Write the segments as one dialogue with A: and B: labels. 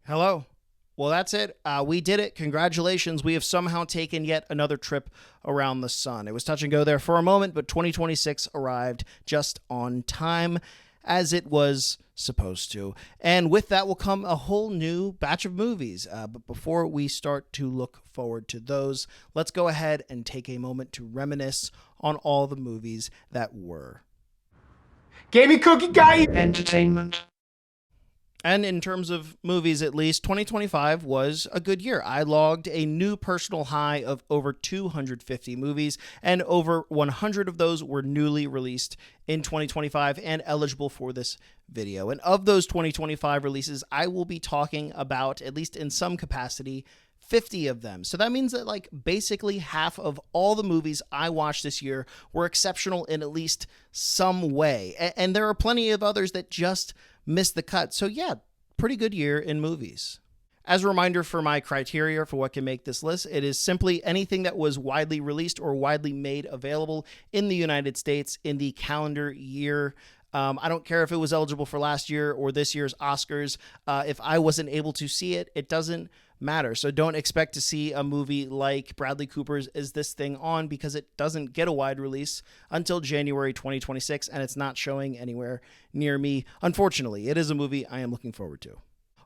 A: Hello. Well, that's it. We did it. Congratulations. We have somehow taken yet another trip around the sun. It was touch and go there for a moment, but 2026 arrived just on time, as it was supposed to. And with that will come a whole new batch of movies. But before we start to look forward to those, let's go ahead and take a moment to reminisce on all the movies that were.
B: Gaming Cookie Guy
C: Entertainment.
A: And in terms of movies, at least, 2025 was a good year. I logged a new personal high of over 250 movies, and over 100 of those were newly released in 2025 and eligible for this video. And of those 2025 releases, I will be talking about, at least in some capacity, 50 of them. So that means that basically half of all the movies I watched this year were exceptional in at least some way. And there are plenty of others that just missed the cut. So yeah, pretty good year in movies. As a reminder for my criteria for what can make this list, it is simply anything that was widely released or widely made available in the United States in the calendar year. I don't care if it was eligible for last year or this year's Oscars. If I wasn't able to see it, it doesn't matter. So don't expect to see a movie like Bradley Cooper's Is This Thing On, because it doesn't get a wide release until January 2026, and it's not showing anywhere near me. Unfortunately, it is a movie I am looking forward to.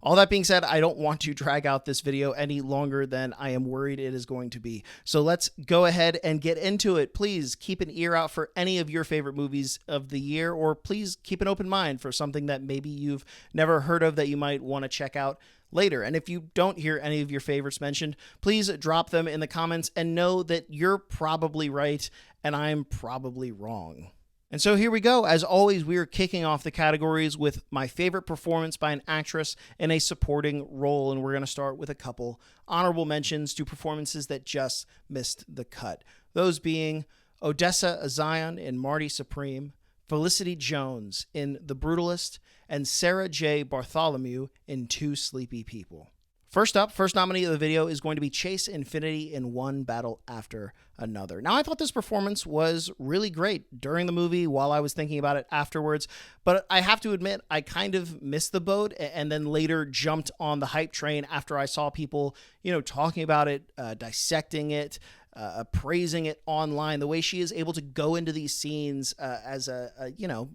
A: All that being said, I don't want to drag out this video any longer than I am worried it is going to be. So let's go ahead and get into it. Please keep an ear out for any of your favorite movies of the year, or please keep an open mind for something that maybe you've never heard of that you might want to check out later. And if you don't hear any of your favorites mentioned, please drop them in the comments and know that you're probably right and I'm probably wrong. And so here we go. As always, we are kicking off the categories with my favorite performance by an actress in a supporting role. And we're going to start with a couple honorable mentions to performances that just missed the cut. Those being Odessa Zion in Marty Supreme, Felicity Jones in The Brutalist, and Sarah J. Bartholomew in Two Sleepy People. First up, first nominee of the video is going to be Chase Infinity in One Battle After Another. Now, I thought this performance was really great during the movie while I was thinking about it afterwards, but I have to admit, I kind of missed the boat and then later jumped on the hype train after I saw people, talking about it, dissecting it, praising it online. The way she is able to go into these scenes as a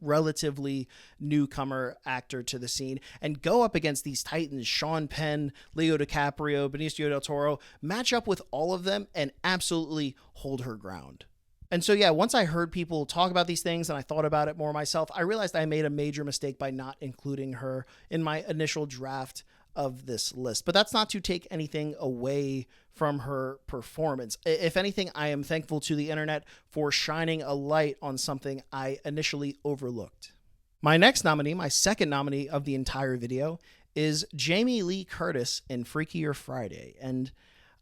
A: relatively newcomer actor to the scene and go up against these titans, Sean Penn, Leo DiCaprio, Benicio del Toro, match up with all of them and absolutely hold her ground. And so, yeah, once I heard people talk about these things and I thought about it more myself, I realized I made a major mistake by not including her in my initial draft of this list. But that's not to take anything away from her performance. If anything, I am thankful to the internet for shining a light on something I initially overlooked. My next nominee, my second nominee of the entire video, is Jamie Lee Curtis in Freakier Friday. And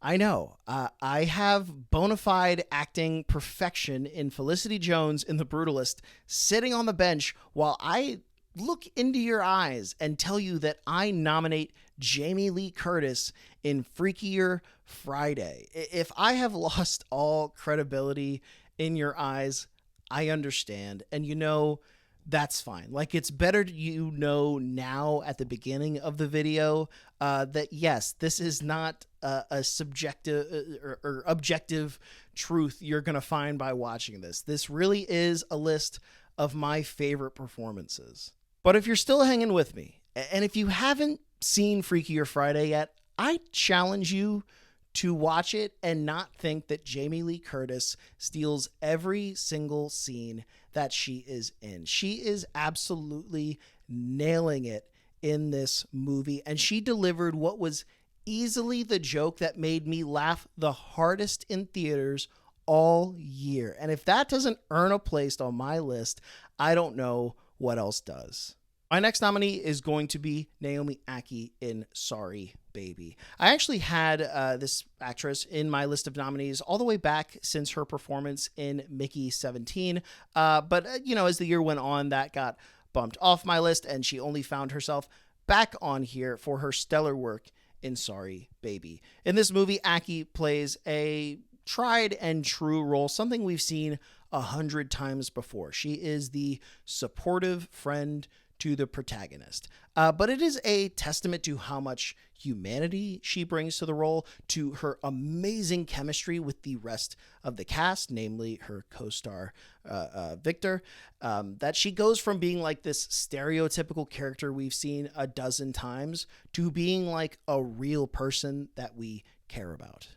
A: I know, I have bona fide acting perfection in Felicity Jones in The Brutalist sitting on the bench while I look into your eyes and tell you that I nominate Jamie Lee Curtis in Freakier Friday. If I have lost all credibility in your eyes, I understand. And that's fine. It's better now at the beginning of the video that yes, this is not a subjective or objective truth you're going to find by watching this. This really is a list of my favorite performances. But if you're still hanging with me, and if you haven't seen Freakier Friday yet, I challenge you to watch it and not think that Jamie Lee Curtis steals every single scene that she is in. She is absolutely nailing it in this movie, and she delivered what was easily the joke that made me laugh the hardest in theaters all year. And if that doesn't earn a place on my list, I don't know what else does. My next nominee is going to be Naomi Ackie in Sorry Baby. I actually had this actress in my list of nominees all the way back since her performance in Mickey 17. But as the year went on, that got bumped off my list, and she only found herself back on here for her stellar work in Sorry Baby. In this movie, Ackie plays a tried and true role, something we've seen 100 times before. She is the supportive friend to the protagonist. But it is a testament to how much humanity she brings to the role, to her amazing chemistry with the rest of the cast, namely her co-star Victor, that she goes from being like this stereotypical character we've seen a dozen times to being like a real person that we care about.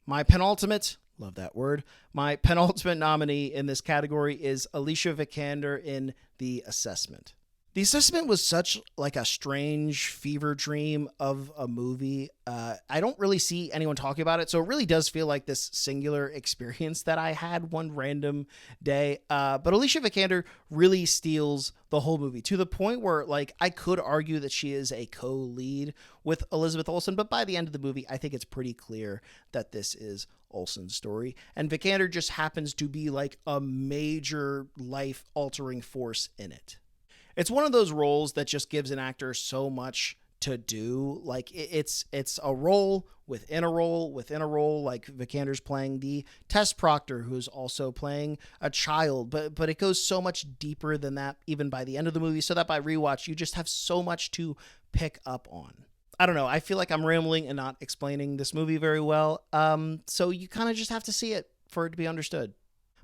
A: My penultimate, love that word, my penultimate nominee in this category is Alicia Vikander in The Assessment. The Assessment was such like a strange fever dream of a movie. I don't really see anyone talking about it, so it really does feel like this singular experience that I had one random day. But Alicia Vikander really steals the whole movie to the point where, like, I could argue that she is a co-lead with Elizabeth Olsen, but by the end of the movie, I think it's pretty clear that this is Olsen's story, and Vikander just happens to be like a major life-altering force in it. It's one of those roles that just gives an actor so much to do. Like it's a role within a role within a role. Like Vikander's playing the test proctor who's also playing a child, but it goes so much deeper than that even by the end of the movie, so that by rewatch you just have so much to pick up on. I don't know. I feel like I'm rambling and not explaining this movie very well. So you kind of just have to see it for it to be understood.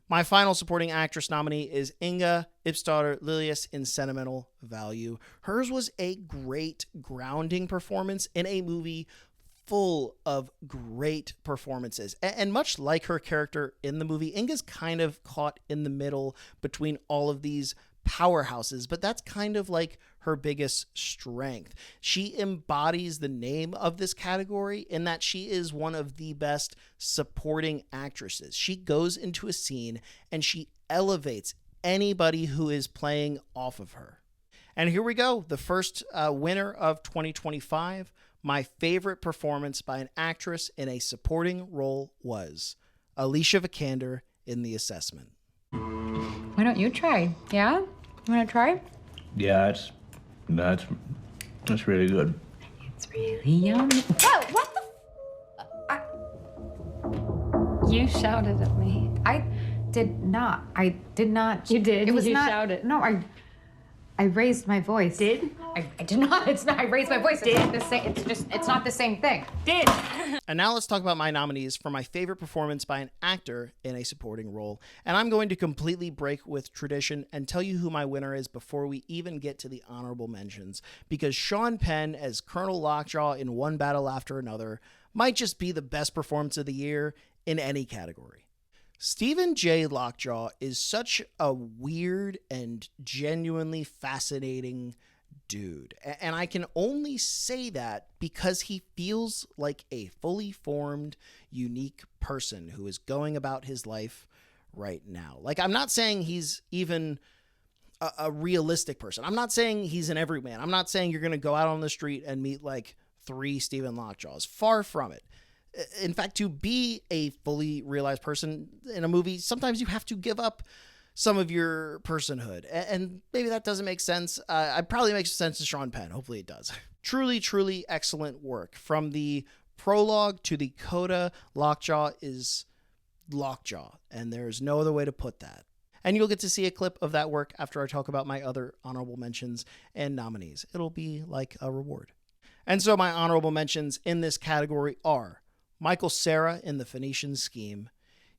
A: My final supporting actress nominee is Inga Ipsdottir Lilius in Sentimental Value. Hers was a great grounding performance in a movie full of great performances. And much like her character in the movie, Inga's kind of caught in the middle between all of these powerhouses, but that's kind of like her biggest strength. She embodies the name of this category in that she is one of the best supporting actresses. She goes into a scene and she elevates anybody who is playing off of her. And here we go. The first winner of 2025. My favorite performance by an actress in a supporting role was Alicia Vikander in The Assessment.
C: Why don't you try? Yeah? You want to try?
D: Yeah, that's really good.
C: It's really yummy. Whoa, what the? You shouted at me.
E: I did not.
C: You did?
E: It was
C: you
E: not.
C: shouted.
E: No, I raised my voice.
C: Did?
E: I did not. It's not. I raised my voice. It's not the same. It's not the same thing.
C: Did.
A: And now let's talk about my nominees for my favorite performance by an actor in a supporting role. And I'm going to completely break with tradition and tell you who my winner is before we even get to the honorable mentions, because Sean Penn as Colonel Lockjaw in One Battle After Another might just be the best performance of the year in any category. Stephen J. Lockjaw is such a weird and genuinely fascinating dude. And I can only say that because he feels like a fully formed, unique person who is going about his life right now. Like, I'm not saying he's even a realistic person. I'm not saying he's an everyman. I'm not saying you're going to go out on the street and meet like 3 Stephen Lockjaws. Far from it. In fact, to be a fully realized person in a movie, sometimes you have to give up some of your personhood. And maybe that doesn't make sense. It probably makes sense to Sean Penn. Hopefully it does. Truly, truly excellent work. From the prologue to the coda, Lockjaw is Lockjaw. And there's no other way to put that. And you'll get to see a clip of that work after I talk about my other honorable mentions and nominees. It'll be like a reward. And so my honorable mentions in this category are Michael Cera in The Phoenician Scheme,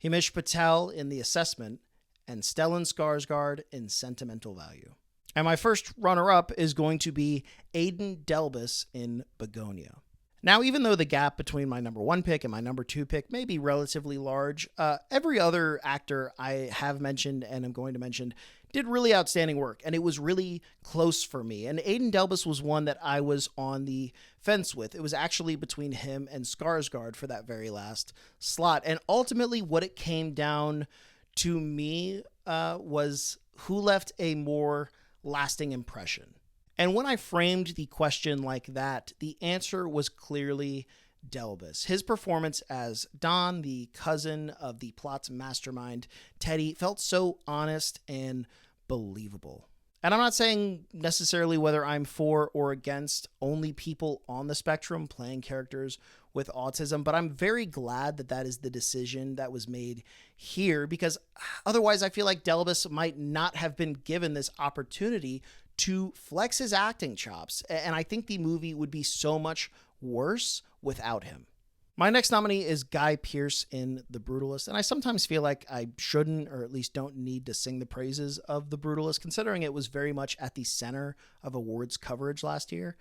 A: Himesh Patel in The Assessment, and Stellan Skarsgård in Sentimental Value. And my first runner-up is going to be Aidan Delbus in Begonia. Now, even though the gap between my number 1 pick and my number 2 pick may be relatively large, every other actor I have mentioned and am going to mention did really outstanding work, and it was really close for me. And Aidan Delbus was one that I was on the fence with. It was actually between him and Skarsgård for that very last slot. And ultimately, what it came down to me was who left a more lasting impression. And when I framed the question like that, the answer was clearly Delbus. His performance as Don, the cousin of the plot's mastermind, Teddy, felt so honest and believable. And I'm not saying necessarily whether I'm for or against only people on the spectrum playing characters with autism, but I'm very glad that that is the decision that was made here, because otherwise I feel like Delbus might not have been given this opportunity to flex his acting chops, and I think the movie would be so much worse without him. My next nominee is Guy Pearce in The Brutalist, and I sometimes feel like I shouldn't, or at least don't need to sing the praises of The Brutalist, considering it was very much at the center of awards coverage last year.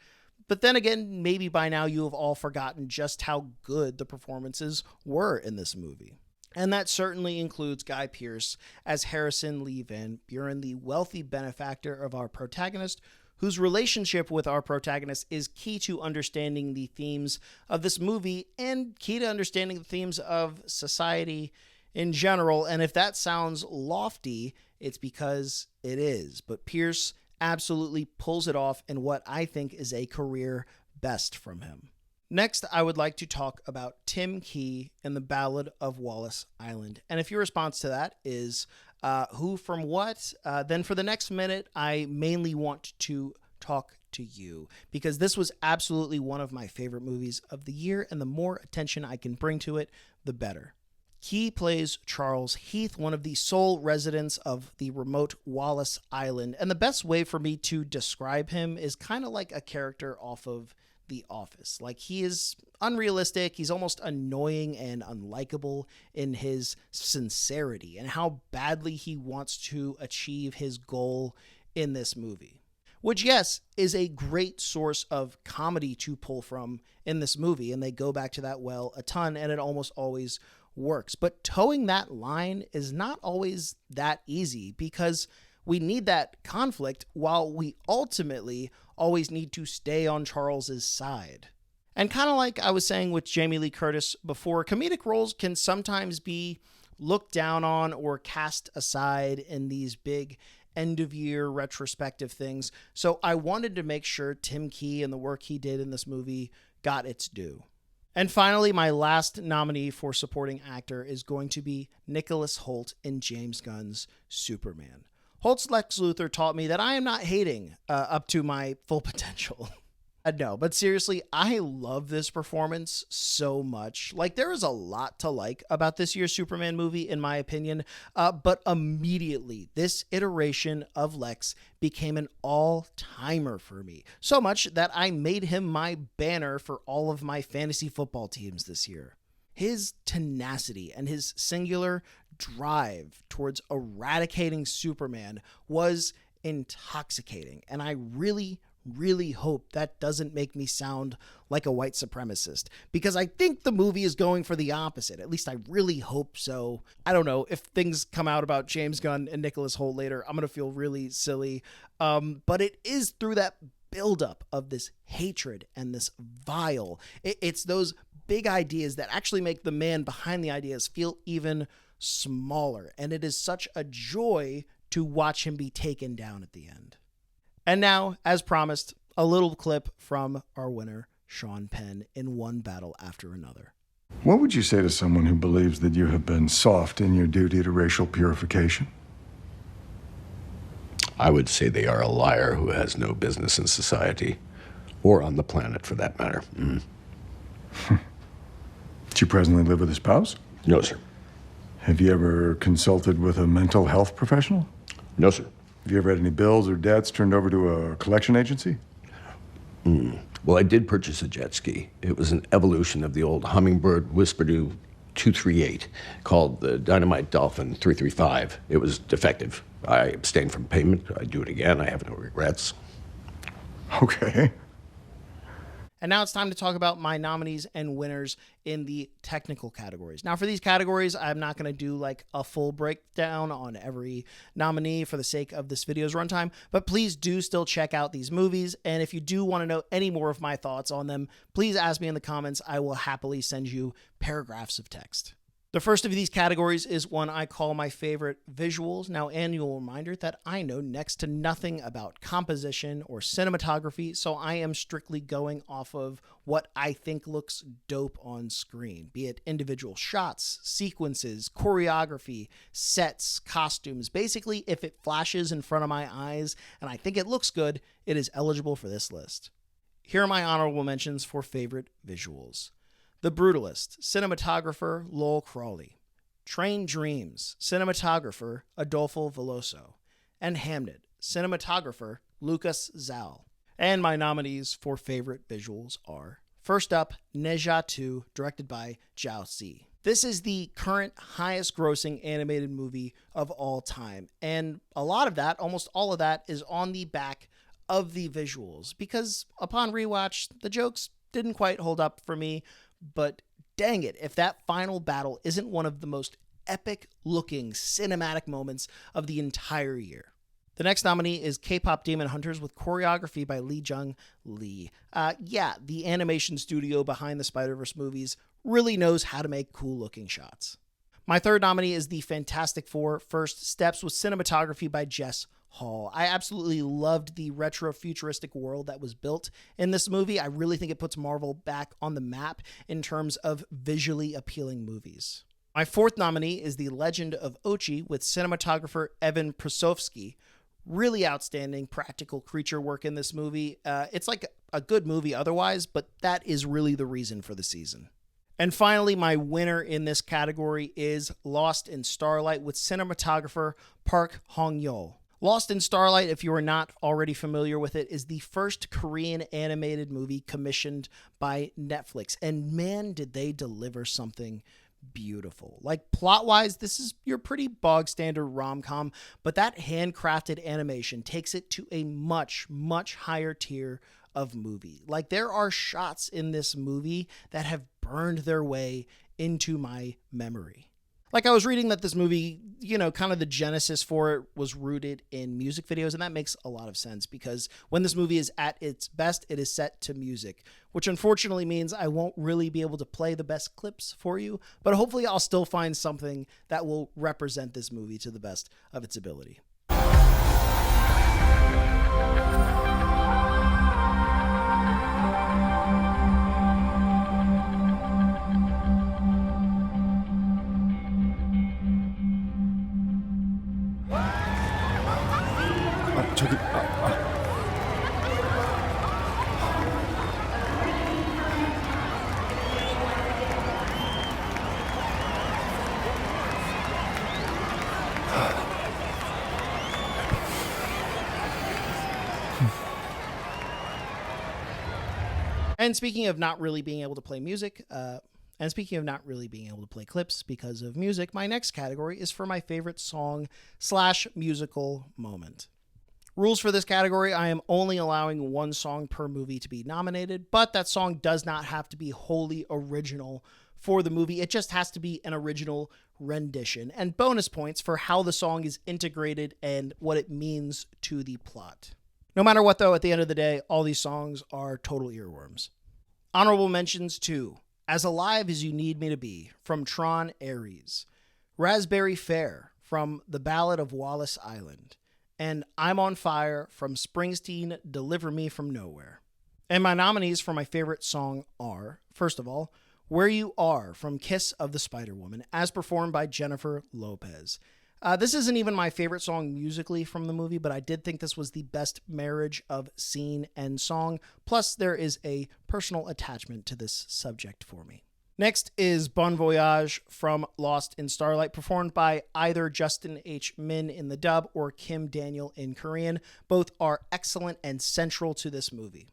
A: But then again, maybe by now you have all forgotten just how good the performances were in this movie. And that certainly includes Guy Pearce as Harrison Lee Van Buren, the wealthy benefactor of our protagonist, whose relationship with our protagonist is key to understanding the themes of this movie and key to understanding the themes of society in general. And if that sounds lofty, it's because it is. But Pierce absolutely pulls it off in what I think is a career best from him. Next, I would like to talk about Tim Key in The Ballad of Wallace Island. And if your response to that is who from what, then for the next minute, I mainly want to talk to you, because this was absolutely one of my favorite movies of the year, and the more attention I can bring to it, the better. Key plays Charles Heath, one of the sole residents of the remote Wallace Island, and the best way for me to describe him is kind of like a character off of The Office. Like, he is unrealistic, he's almost annoying and unlikable in his sincerity and how badly he wants to achieve his goal in this movie. Which, yes, is a great source of comedy to pull from in this movie, and they go back to that well a ton, and it almost always works. But towing that line is not always that easy, because we need that conflict while we ultimately always need to stay on Charles's side. And kind of like I was saying with Jamie Lee Curtis before, comedic roles can sometimes be looked down on or cast aside in these big end-of-year retrospective things. So I wanted to make sure Tim Key and the work he did in this movie got its due. And finally, my last nominee for supporting actor is going to be Nicholas Hoult in James Gunn's Superman. Holt's Lex Luthor taught me that I am not hating up to my full potential. No, but seriously, I love this performance so much. Like, there is a lot to like about this year's Superman movie, in my opinion, but immediately this iteration of Lex became an all-timer for me. So much that I made him my banner for all of my fantasy football teams this year. His tenacity and his singular drive towards eradicating Superman was intoxicating, and I really hope that doesn't make me sound like a white supremacist, because I think the movie is going for the opposite. At least I really hope so. I don't know, if things come out about James Gunn and Nicholas Hoult later, I'm going to feel really silly. But it is through that buildup of this hatred and this vile. It's those big ideas that actually make the man behind the ideas feel even smaller. And it is such a joy to watch him be taken down at the end. And now, as promised, a little clip from our winner, Sean Penn, in One Battle After Another.
F: What would you say to someone who believes that you have been soft in your duty to racial purification?
G: I would say they are a liar who has no business in society, or on the planet for that matter.
F: Do you presently live with a spouse?
G: No, sir.
F: Have you ever consulted with a mental health professional?
G: No, sir.
F: Have you ever had any bills or debts turned over to a collection agency?
G: Well, I did purchase a jet ski. It was an evolution of the old Hummingbird Whisperdo 238 called the Dynamite Dolphin 335. It was defective. I abstained from payment. I'd do it again. I have no regrets.
F: Okay.
A: And now it's time to talk about my nominees and winners in the technical categories. Now, for these categories, I'm not going to do like a full breakdown on every nominee for the sake of this video's runtime, but please do still check out these movies. And if you do want to know any more of my thoughts on them, please ask me in the comments. I will happily send you paragraphs of text. The first of these categories is one I call my favorite visuals. Now, annual reminder that I know next to nothing about composition or cinematography, so I am strictly going off of what I think looks dope on screen, be it individual shots, sequences, choreography, sets, costumes. Basically, if it flashes in front of my eyes and I think it looks good, it is eligible for this list. Here are my honorable mentions for favorite visuals. The Brutalist, cinematographer Lowell Crawley. Train Dreams, cinematographer Adolfo Veloso. And Hamnet, cinematographer Lucas Zal. And my nominees for favorite visuals are, first up, Ne Zha 2, directed by Zhao Si. This is the current highest grossing animated movie of all time. And a lot of that, almost all of that, is on the back of the visuals. Because upon rewatch, the jokes didn't quite hold up for me. But dang it, if that final battle isn't one of the most epic looking cinematic moments of the entire year. The next nominee is K-pop Demon Hunters with choreography by Lee Jung Lee. The animation studio behind the Spider-Verse movies really knows how to make cool-looking shots. My third nominee is the Fantastic Four First Steps with cinematography by Jess Hall. I absolutely loved the retro-futuristic world that was built in this movie. I really think it puts Marvel back on the map in terms of visually appealing movies. My fourth nominee is The Legend of Ochi with cinematographer Evan Prosofsky. Really outstanding practical creature work in this movie. It's like a good movie otherwise, but that is really the reason for the season. And finally, my winner in this category is Lost in Starlight with cinematographer Park Hong-yeol. Lost in Starlight, if you are not already familiar with it, is the first Korean animated movie commissioned by Netflix. And man, did they deliver something beautiful. Like, plot-wise, this is your pretty bog-standard rom-com, but that handcrafted animation takes it to a much, much higher tier of movie. Like, there are shots in this movie that have burned their way into my memory. Like, I was reading that this movie, kind of the genesis for it was rooted in music videos, and that makes a lot of sense because when this movie is at its best, it is set to music, which unfortunately means I won't really be able to play the best clips for you, but hopefully I'll still find something that will represent this movie to the best of its ability.
F: 저기,
A: And speaking of not really being able to play music, and speaking of not really being able to play clips because of music, my next category is for my favorite song/musical moment. Rules for this category, I am only allowing one song per movie to be nominated, but that song does not have to be wholly original for the movie. It just has to be an original rendition, and bonus points for how the song is integrated and what it means to the plot. No matter what, though, at the end of the day, all these songs are total earworms. Honorable mentions to As Alive as You Need Me to Be from Tron Ares, Raspberry Fair from The Ballad of Wallace Island, and I'm on Fire from Springsteen, Deliver Me from Nowhere. And my nominees for my favorite song are, first of all, Where You Are from Kiss of the Spider-Woman, as performed by Jennifer Lopez. This isn't even my favorite song musically from the movie, but I did think this was the best marriage of scene and song. Plus, there is a personal attachment to this subject for me. Next is Bon Voyage from Lost in Starlight, performed by either Justin H. Min in the dub or Kim Daniel in Korean. Both are excellent and central to this movie.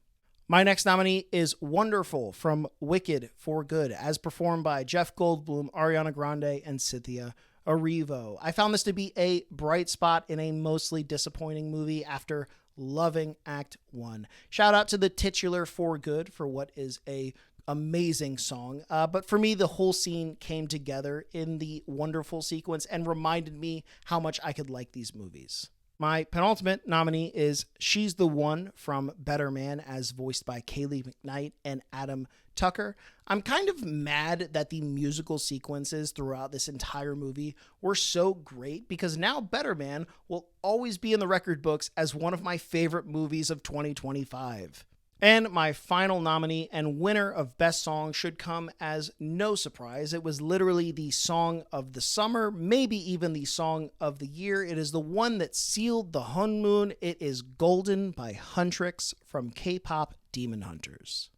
A: My next nominee is Wonderful from Wicked for Good, as performed by Jeff Goldblum, Ariana Grande, and Cynthia Erivo. I found this to be a bright spot in a mostly disappointing movie after loving Act 1. Shout out to the titular For Good for what is a amazing song. But for me, the whole scene came together in the Wonderful sequence and reminded me how much I could like these movies. My penultimate nominee is She's the One from Better Man, as voiced by Kaylee McKnight and Adam Tucker. I'm kind of mad that the musical sequences throughout this entire movie were so great, because now Better Man will always be in the record books as one of my favorite movies of 2025. And my final nominee and winner of Best Song should come as no surprise. It was literally the song of the summer, maybe even the song of the year. It is the one that sealed the honeymoon. It is Golden by Huntrix from K-pop Demon Hunters.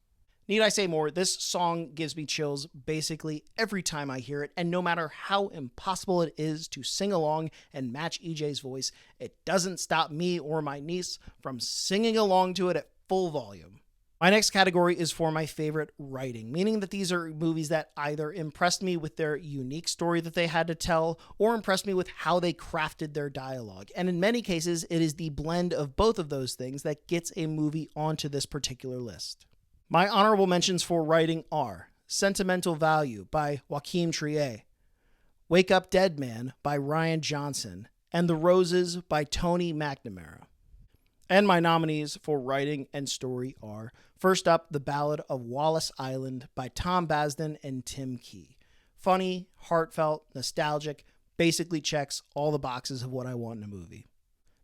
A: Need I say more? This song gives me chills basically every time I hear it, and no matter how impossible it is to sing along and match EJ's voice, it doesn't stop me or my niece from singing along to it at full volume. My next category is for my favorite writing, meaning that these are movies that either impressed me with their unique story that they had to tell or impressed me with how they crafted their dialogue. And in many cases, it is the blend of both of those things that gets a movie onto this particular list. My honorable mentions for writing are Sentimental Value by Joaquin Trier, Wake Up Dead Man by Ryan Johnson, and The Roses by Tony McNamara. And my nominees for writing and story are, first up, The Ballad of Wallace Island by Tom Basden and Tim Key. Funny, heartfelt, nostalgic, basically checks all the boxes of what I want in a movie.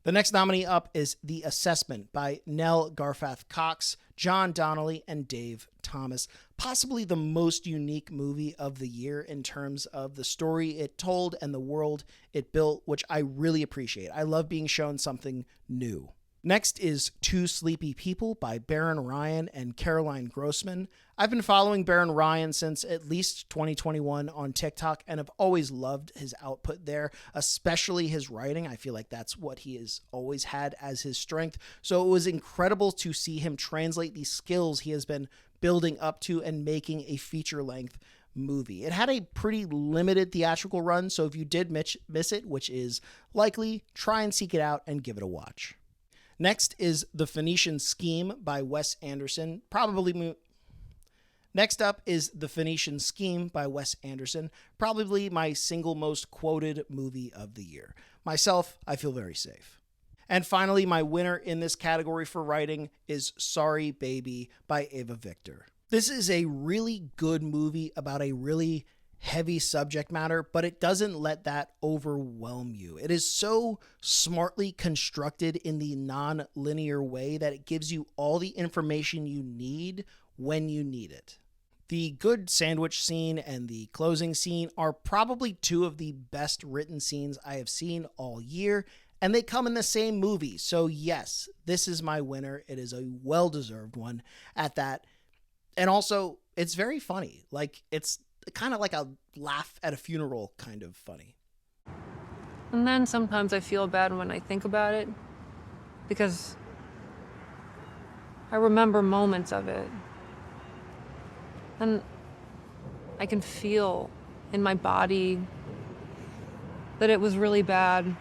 A: The next nominee up is The Assessment by Nell Garfath Cox, John Donnelly, and Dave Thomas. Possibly the most unique movie of the year in terms of the story it told and the world it built, which I really appreciate. I love being shown something new. Next is Two Sleepy People by Baron Ryan and Caroline Grossman. I've been following Baron Ryan since at least 2021 on TikTok and have always loved his output there, especially his writing. I feel like that's what he has always had as his strength. So it was incredible to see him translate these skills he has been building up to and making a feature-length movie. It had a pretty limited theatrical run, so if you did miss it, which is likely, try and seek it out and give it a watch. Next is The Phoenician Scheme by Wes Anderson. Next up is The Phoenician Scheme by Wes Anderson, probably my single most quoted movie of the year. Myself, I feel very safe. And finally, my winner in this category for writing is Sorry Baby by Ava Victor. This is a really good movie about a really heavy subject matter, but it doesn't let that overwhelm you. It is so smartly constructed in the non-linear way that it gives you all the information you need when you need it. The good sandwich scene and the closing scene are probably two of the best written scenes I have seen all year, and they come in the same movie. So yes, this is my winner. It is a well-deserved one at that. And also, it's very funny. Like, it's kind of like a laugh at a funeral kind of funny.
H: And then sometimes I feel bad when I think about it, because I remember moments of it. And I can feel in my body that it was really bad.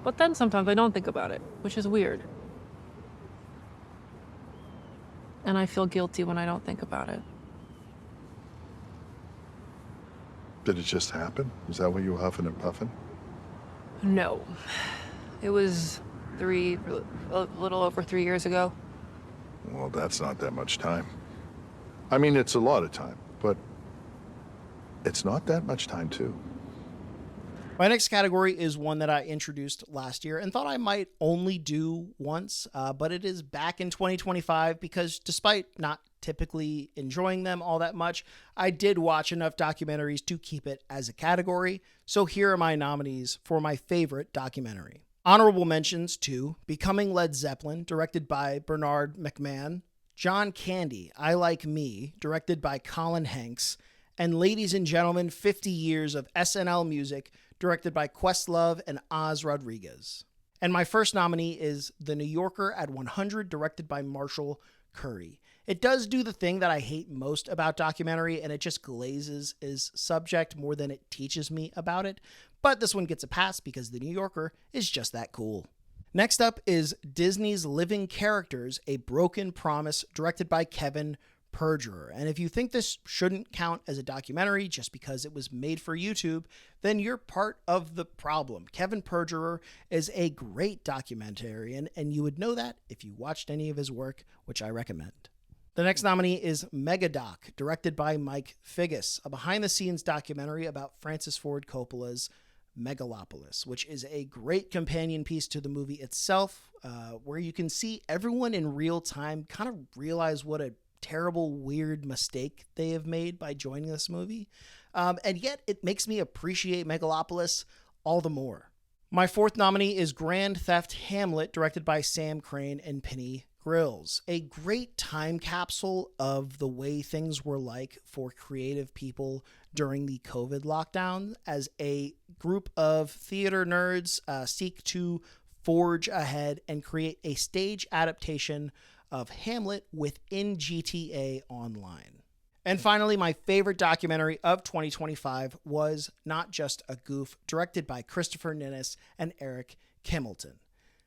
H: But then sometimes I don't think about it, which is weird. And I feel guilty when I don't think about it.
F: Did it just happen? Is that what you were huffing and puffing?
H: No. It was a little over 3 years ago.
F: Well, that's not that much time. I mean, it's a lot of time, but it's not that much time, too.
A: My next category is one that I introduced last year and thought I might only do once, but it is back in 2025 because despite not typically enjoying them all that much, I did watch enough documentaries to keep it as a category. So here are my nominees for my favorite documentary. Honorable mentions to Becoming Led Zeppelin, directed by Bernard McMahon, John Candy, I Like Me, directed by Colin Hanks, and Ladies and Gentlemen, 50 Years of SNL Music, directed by Questlove and Oz Rodriguez. And my first nominee is The New Yorker at 100, directed by Marshall Curry. It does do the thing that I hate most about documentary, and it just glazes its subject more than it teaches me about it. But this one gets a pass because The New Yorker is just that cool. Next up is Disney's Living Characters, A Broken Promise, directed by Kevin Perjurer. And if you think this shouldn't count as a documentary just because it was made for YouTube, then you're part of the problem. Kevin Perjurer is a great documentarian, and you would know that if you watched any of his work, which I recommend. The next nominee is Megadoc, directed by Mike Figgis, a behind-the-scenes documentary about Francis Ford Coppola's Megalopolis, which is a great companion piece to the movie itself, where you can see everyone in real time kind of realize what a terrible, weird mistake they have made by joining this movie. And yet it makes me appreciate Megalopolis all the more. My fourth nominee is Grand Theft Hamlet, directed by Sam Crane and Penny Grills, a great time capsule of the way things were like for creative people during the COVID lockdown as a group of theater nerds seek to forge ahead and create a stage adaptation of Hamlet within GTA Online. And finally, my favorite documentary of 2025 was Not Just a Goof, directed by Christopher Ninnis and Eric Kimmelton.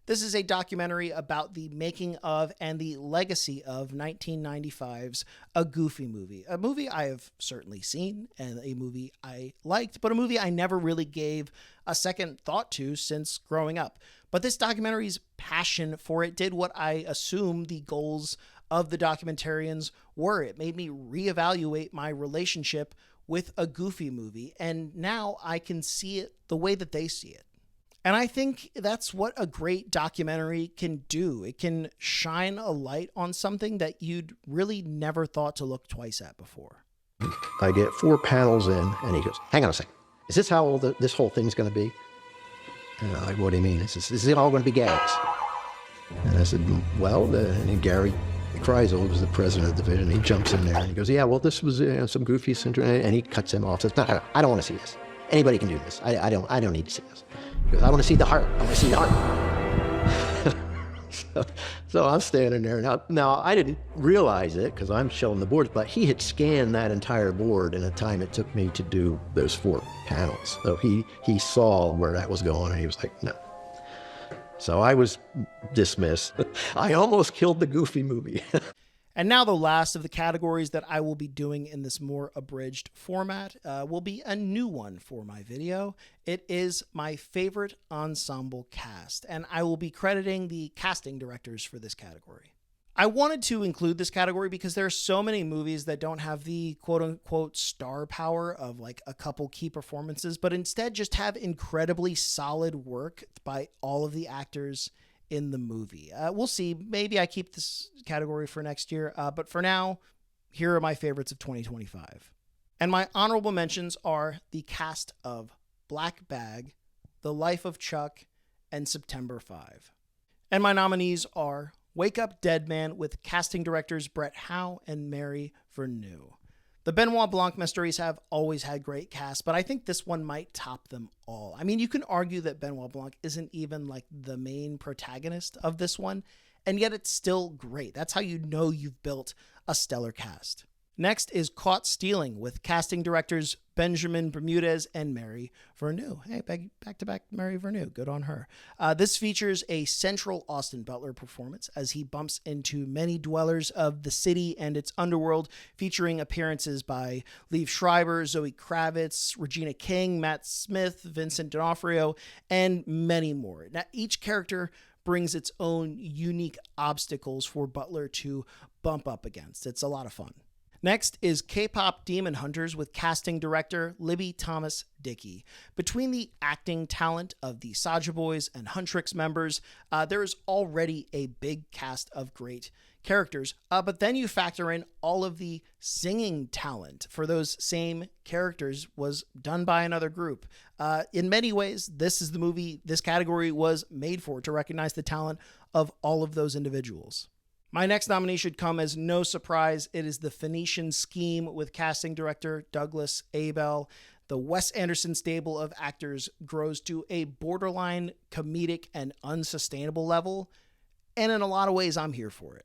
A: This is a documentary about the making of and the legacy of 1995's A Goofy Movie. A movie I have certainly seen and a movie I liked, but a movie I never really gave a second thought to since growing up. But this documentary's passion for it did what I assume the goals of the documentarians were. It made me reevaluate my relationship with A Goofy Movie, and now I can see it the way that they see it. And I think that's what a great documentary can do. It can shine a light on something that you'd really never thought to look twice at before.
I: I get 4 panels in, and he goes, hang on a second. Is this how this whole thing's going to be? And I'm like, what do you mean? Is it all going to be gags? And I said, well, and Gary Kreisel, who was the president of the division, he jumps in there, and he goes, yeah, well, this was some goofy syndrome, and he cuts him off. Says, no, I don't want to see this. Anybody can do this. I don't need to see this. Because I want to see the heart. I want to see the heart. so I'm standing there. Now, I didn't realize it because I'm showing the boards, but he had scanned that entire board in the time it took me to do those 4 panels. So he saw where that was going, and he was like, no. So I was dismissed. I almost killed the Goofy Movie.
A: And now the last of the categories that I will be doing in this more abridged format will be a new one for my video. It is my favorite ensemble cast, and I will be crediting the casting directors for this category. I wanted to include this category because there are so many movies that don't have the quote-unquote star power of like a couple key performances, but instead just have incredibly solid work by all of the actors in the movie. We'll see. Maybe I keep this category for next year. But for now, here are my favorites of 2025. And my honorable mentions are the cast of Black Bag, The Life of Chuck, and September 5. And my nominees are Wake Up Dead Man with casting directors Brett Howe and Mary Verneau. The Benoit Blanc mysteries have always had great casts, but I think this one might top them all. I mean, you can argue that Benoit Blanc isn't even like the main protagonist of this one, and yet it's still great. That's how you know you've built a stellar cast. Next is Caught Stealing with casting directors Benjamin Bermudez and Mary Verneau. Hey, back-to-back Mary Verneau. Good on her. This features a central Austin Butler performance as he bumps into many dwellers of the city and its underworld, featuring appearances by Liev Schreiber, Zoe Kravitz, Regina King, Matt Smith, Vincent D'Onofrio, and many more. Now, each character brings its own unique obstacles for Butler to bump up against. It's a lot of fun. Next is K-pop Demon Hunters with casting director Libby Thomas Dickey. Between the acting talent of the Saja Boys and Huntrix members, there is already a big cast of great characters, but then you factor in all of the singing talent for those same characters was done by another group. In many ways, this is the movie this category was made for, to recognize the talent of all of those individuals. My next nominee should come as no surprise. It is The Phoenician Scheme with casting director Douglas Abel. The Wes Anderson stable of actors grows to a borderline comedic and unsustainable level, and in a lot of ways, I'm here for it.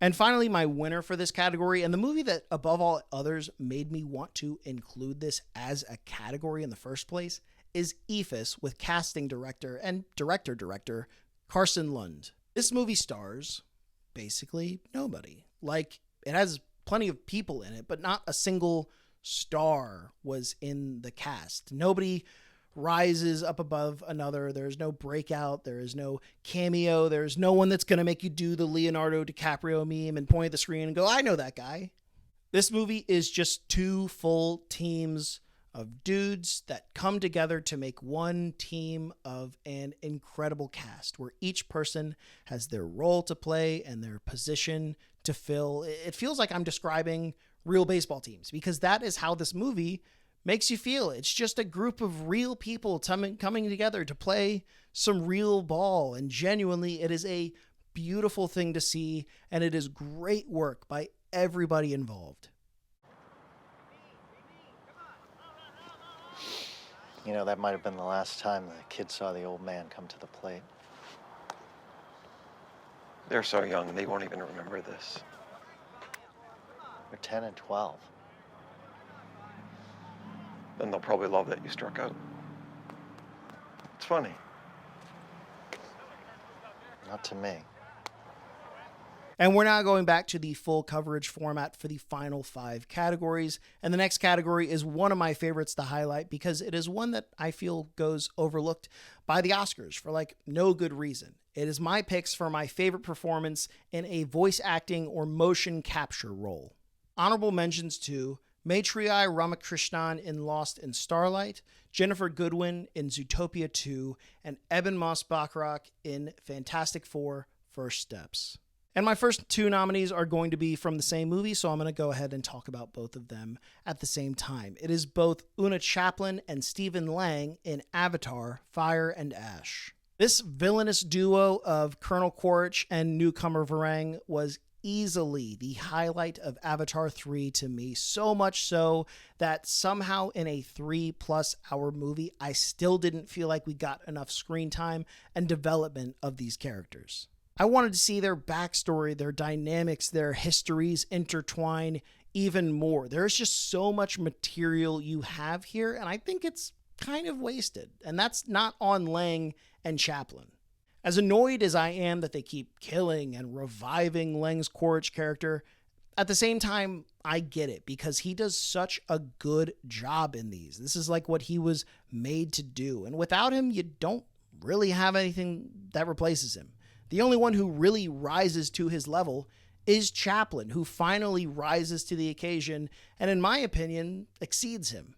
A: And finally, my winner for this category, and the movie that above all others made me want to include this as a category in the first place, is Ephus with casting director and director Carson Lund. This movie stars basically nobody. Like, it has plenty of people in it, but not a single star was in the cast. Nobody rises up above another. There's no breakout. There is no cameo. There's no one that's going to make you do the Leonardo DiCaprio meme and point at the screen and go, I know that guy. This movie is just 2 full teams of dudes that come together to make one team of an incredible cast where each person has their role to play and their position to fill. It feels like I'm describing real baseball teams because that is how this movie makes you feel. It's just a group of real people coming together to play some real ball, and genuinely it is a beautiful thing to see, and it is great work by everybody involved.
J: You know, that might have been the last time the kid saw the old man come to the plate.
K: They're so young, they won't even remember this.
J: They're 10 and 12.
K: Then they'll probably love that you struck out. It's funny.
J: Not to me.
A: And we're now going back to the full coverage format for the final 5 categories. And the next category is one of my favorites to highlight because it is one that I feel goes overlooked by the Oscars for like no good reason. It is my picks for my favorite performance in a voice acting or motion capture role. Honorable mentions to Maitreyi Ramakrishnan in Lost in Starlight, Jennifer Goodwin in Zootopia 2, and Eben Moss-Bachrach in Fantastic Four: First Steps. And my first 2 nominees are going to be from the same movie, so I'm going to go ahead and talk about both of them at the same time. It is both Una Chaplin and Stephen Lang in Avatar: Fire and Ash. This villainous duo of Colonel Quaritch and newcomer Varang was easily the highlight of Avatar 3 to me, so much so that somehow in a 3+ hour movie, I still didn't feel like we got enough screen time and development of these characters. I wanted to see their backstory, their dynamics, their histories intertwine even more. There's just so much material you have here, and I think it's kind of wasted. And that's not on Lang and Chaplin. As annoyed as I am that they keep killing and reviving Lang's Quaritch character, at the same time, I get it because he does such a good job in these. This is like what he was made to do. And without him, you don't really have anything that replaces him. The only one who really rises to his level is Chaplin, who finally rises to the occasion and, in my opinion, exceeds him.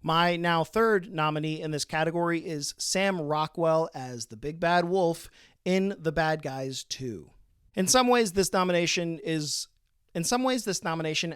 A: My now third nominee in this category is Sam Rockwell as the Big Bad Wolf in The Bad Guys 2. In some ways, this nomination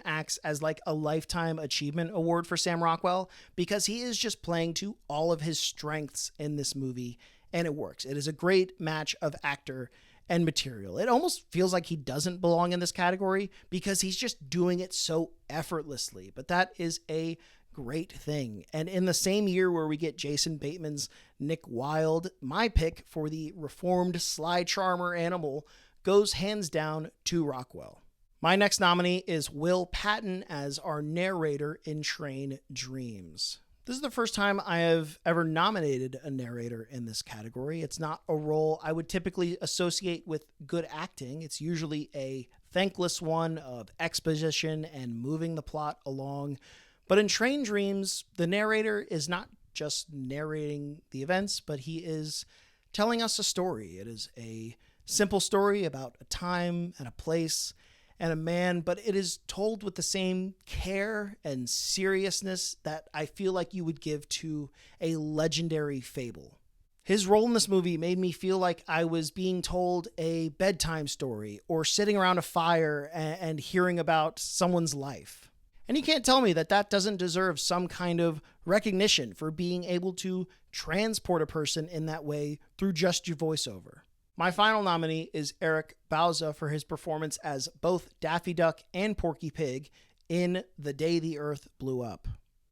A: acts as like a Lifetime Achievement Award for Sam Rockwell because he is just playing to all of his strengths in this movie, and it works. It is a great match of actor and material. It almost feels like he doesn't belong in this category because he's just doing it so effortlessly, but that is a great thing. And in the same year where we get Jason Bateman's Nick Wilde, my pick for the reformed sly charmer animal goes hands down to Rockwell. My next nominee is Will Patton as our narrator in Train Dreams. This is the first time I have ever nominated a narrator in this category. It's not a role I would typically associate with good acting. It's usually a thankless one of exposition and moving the plot along. But in Train Dreams, the narrator is not just narrating the events, but he is telling us a story. It is a simple story about a time and a place and a man, but it is told with the same care and seriousness that I feel like you would give to a legendary fable. His role in this movie made me feel like I was being told a bedtime story or sitting around a fire and hearing about someone's life. And you can't tell me that that doesn't deserve some kind of recognition for being able to transport a person in that way through just your voiceover. My final nominee is Eric Bauza for his performance as both Daffy Duck and Porky Pig in The Day the Earth Blew Up.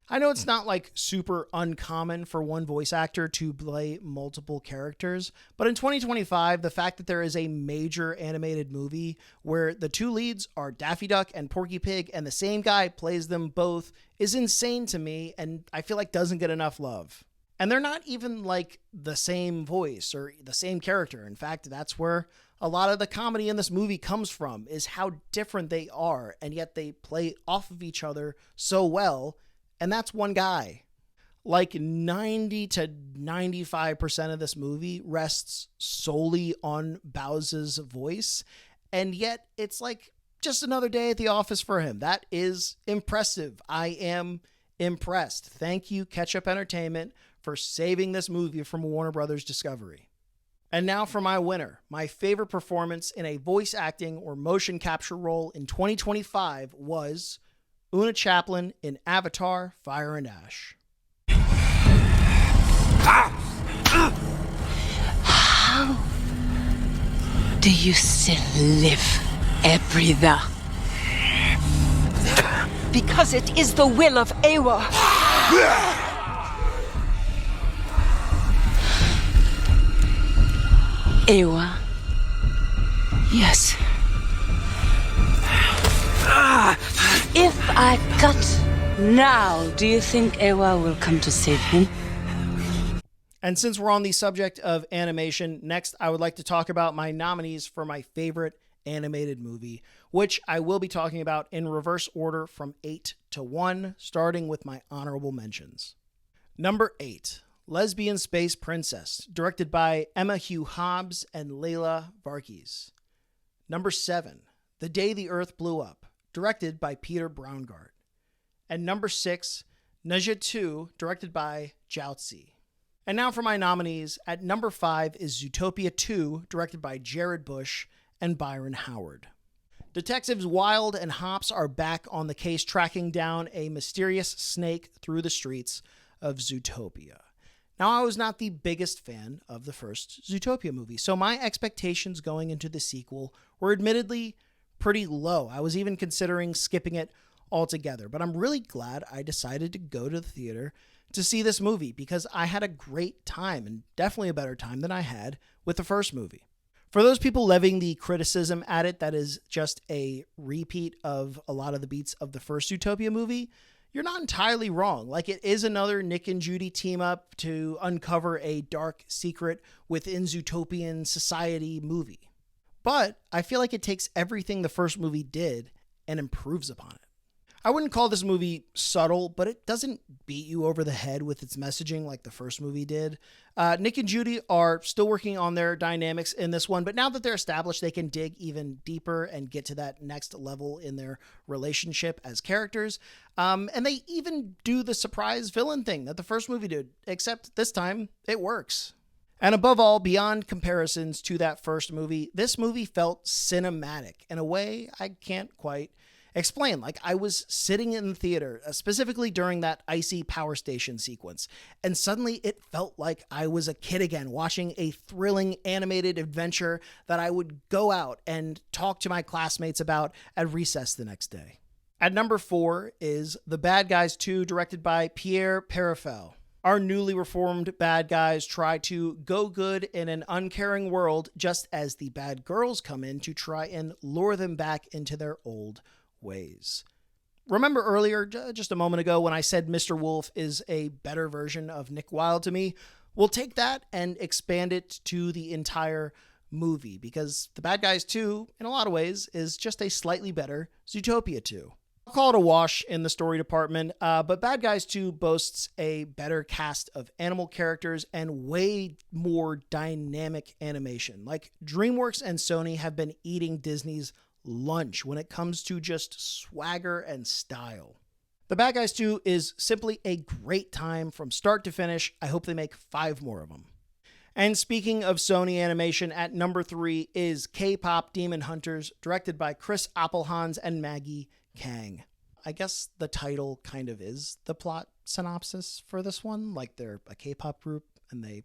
A: I know it's not like super uncommon for one voice actor to play multiple characters, but in 2025, the fact that there is a major animated movie where the 2 leads are Daffy Duck and Porky Pig and the same guy plays them both is insane to me and I feel like doesn't get enough love. And they're not even like the same voice or the same character. In fact, that's where a lot of the comedy in this movie comes from, is how different they are, and yet they play off of each other so well, and that's one guy. Like 90 to 95% of this movie rests solely on Bowser's voice, and yet it's like just another day at the office for him. That is impressive. I am impressed. Thank you, Ketchup Entertainment, for saving this movie from Warner Brothers Discovery. And now for my winner. My favorite performance in a voice acting or motion capture role in 2025 was Una Chaplin in Avatar: Fire and Ash.
L: How Do you still live, breather? Because it is the will of Ewa. Ewa? Yes. If I cut now, do you think Ewa will come to save him?
A: And since we're on the subject of animation, next I would like to talk about my nominees for my favorite animated movie, which I will be talking about in reverse order from 8 to 1, starting with my honorable mentions. Number 8, Lesbian Space Princess, directed by Emma Hugh Hobbs and Layla Varghese. Number 7, The Day the Earth Blew Up, directed by Peter Braungart. And number 6, Naja 2, directed by Jiaozi. And now for my nominees. At number 5 is Zootopia 2, directed by Jared Bush and Byron Howard. Detectives Wilde and Hops are back on the case, tracking down a mysterious snake through the streets of Zootopia. Now, I was not the biggest fan of the first Zootopia movie, so my expectations going into the sequel were admittedly pretty low. I was even considering skipping it altogether, but I'm really glad I decided to go to the theater to see this movie because I had a great time, and definitely a better time than I had with the first movie. For those people levying the criticism at it that is just a repeat of a lot of the beats of the first Zootopia movie, you're not entirely wrong. Like, it is another Nick and Judy team up to uncover a dark secret within Zootopian society movie. But I feel like it takes everything the first movie did and improves upon it. I wouldn't call this movie subtle, but it doesn't beat you over the head with its messaging like the first movie did. Nick and Judy are still working on their dynamics in this one, but now that they're established, they can dig even deeper and get to that next level in their relationship as characters. And they even do the surprise villain thing that the first movie did, except this time it works. And above all, beyond comparisons to that first movie, this movie felt cinematic in a way I can't quite explain. Like, I was sitting in the theater, specifically during that icy power station sequence, and suddenly it felt like I was a kid again, watching a thrilling animated adventure that I would go out and talk to my classmates about at recess the next day. At number 4 is The Bad Guys 2, directed by Pierre Perifel. Our newly reformed bad guys try to go good in an uncaring world, just as the bad girls come in to try and lure them back into their old ways. Remember earlier, just a moment ago, when I said Mr. Wolf is a better version of Nick Wilde to me? We'll take that and expand it to the entire movie, because The Bad Guys 2, in a lot of ways, is just a slightly better Zootopia 2. I'll call it a wash in the story department, but Bad Guys 2 boasts a better cast of animal characters and way more dynamic animation. Like, DreamWorks and Sony have been eating Disney's lunch when it comes to just swagger and style. The Bad Guys 2 is simply a great time from start to finish. I hope they make 5 more of them. And speaking of Sony animation, at number 3 is K-Pop Demon Hunters, directed by Chris Appelhans and Maggie Kang. I guess the title kind of is the plot synopsis for this one. Like, they're a K-pop group and they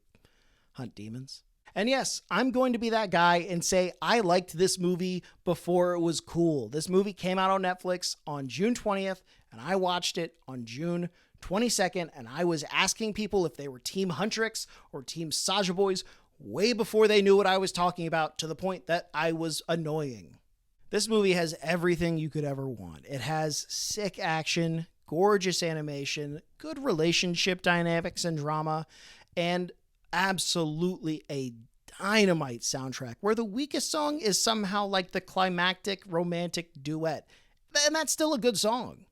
A: hunt demons. And yes, I'm going to be that guy and say I liked this movie before it was cool. This movie came out on Netflix on June 20th, and I watched it on June 22nd, and I was asking people if they were Team Huntrix or Team Saja Boys way before they knew what I was talking about, to the point that I was annoying. This movie has everything you could ever want. It has sick action, gorgeous animation, good relationship dynamics and drama, and absolutely a dynamite soundtrack where the weakest song is somehow like the climactic romantic duet. And that's still a good song.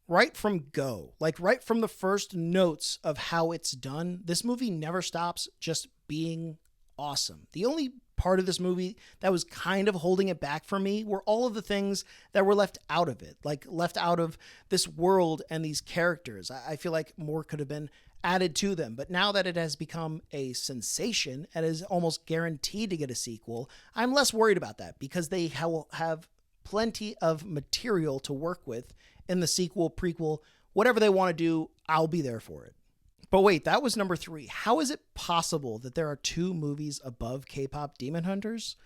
A: Right from go, like right from the first notes of how it's done, this movie never stops just being awesome. The only part of this movie that was kind of holding it back for me were all of the things that were left out of it, like left out of this world and these characters. I feel like more could have been added to them. But now that it has become a sensation and is almost guaranteed to get a sequel, I'm less worried about that because they will have plenty of material to work with in the sequel, prequel, whatever they want to do, I'll be there for it. But wait, that was number 3. How is it possible that there are 2 movies above K-Pop Demon Hunters?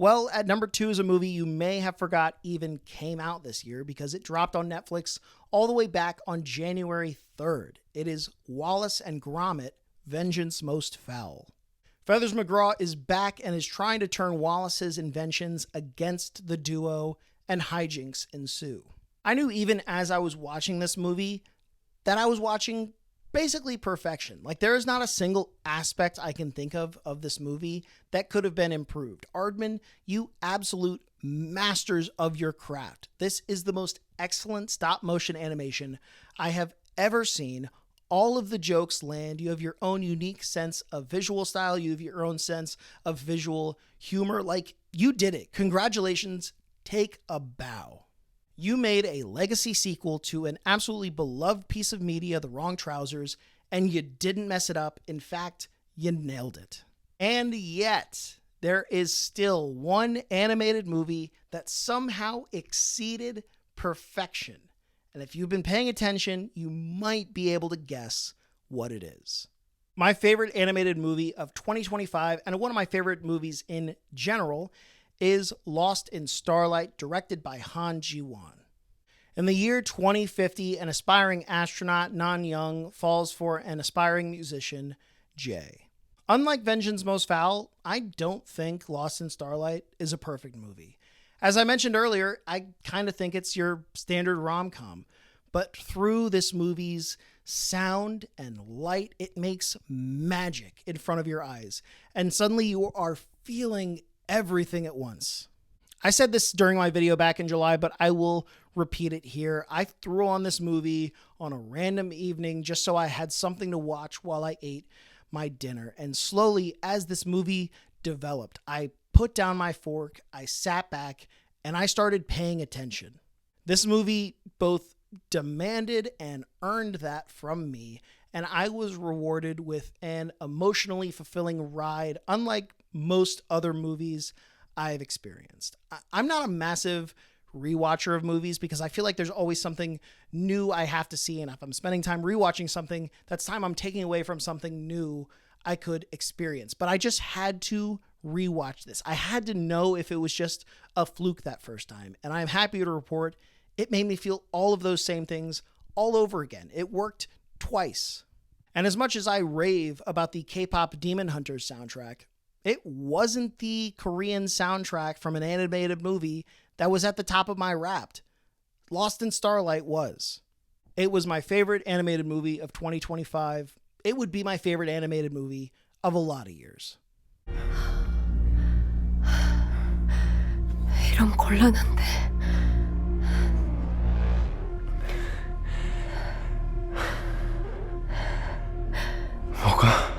A: Well, at number 2 is a movie you may have forgot even came out this year because it dropped on Netflix all the way back on January 3rd. It is Wallace and Gromit, Vengeance Most Foul. Feathers McGraw is back and is trying to turn Wallace's inventions against the duo, and hijinks ensue. I knew even as I was watching this movie that I was watching basically perfection. Like, there is not a single aspect I can think of this movie that could have been improved. Aardman, you absolute masters of your craft. This is the most excellent stop motion animation I have ever seen. All of the jokes land. You have your own unique sense of visual style. You have your own sense of visual humor. Like, you did it. Congratulations. Take a bow. You made a legacy sequel to an absolutely beloved piece of media, The Wrong Trousers, and you didn't mess it up. In fact, you nailed it. And yet, there is still one animated movie that somehow exceeded perfection. And if you've been paying attention, you might be able to guess what it is. My favorite animated movie of 2025, and one of my favorite movies in general, is Lost in Starlight, directed by Han Ji-won. In the year 2050, an aspiring astronaut, Nan Young, falls for an aspiring musician, Jay. Unlike Vengeance Most Foul, I don't think Lost in Starlight is a perfect movie. As I mentioned earlier, I kind of think it's your standard rom-com. But through this movie's sound and light, it makes magic in front of your eyes. And suddenly you are feeling everything at once. I said this during my video back in July, but I will repeat it here. I threw on this movie on a random evening just so I had something to watch while I ate my dinner. And slowly, as this movie developed, I put down my fork, I sat back, and I started paying attention. This movie both demanded and earned that from me, and I was rewarded with an emotionally fulfilling ride, unlike most other movies I've experienced. I'm not a massive rewatcher of movies because I feel like there's always something new I have to see, and if I'm spending time rewatching something, that's time I'm taking away from something new I could experience. But I just had to rewatch this. I had to know if it was just a fluke that first time, and I'm happy to report it made me feel all of those same things all over again. It worked twice. And as much as I rave about the K-pop Demon Hunters soundtrack, it wasn't the Korean soundtrack from an animated movie that was at the top of my Wrapped. Lost in Starlight was. It was my favorite animated movie of 2025. It would be my favorite animated movie of a lot of years.
H: 이런 곤란한데.
B: 뭐가?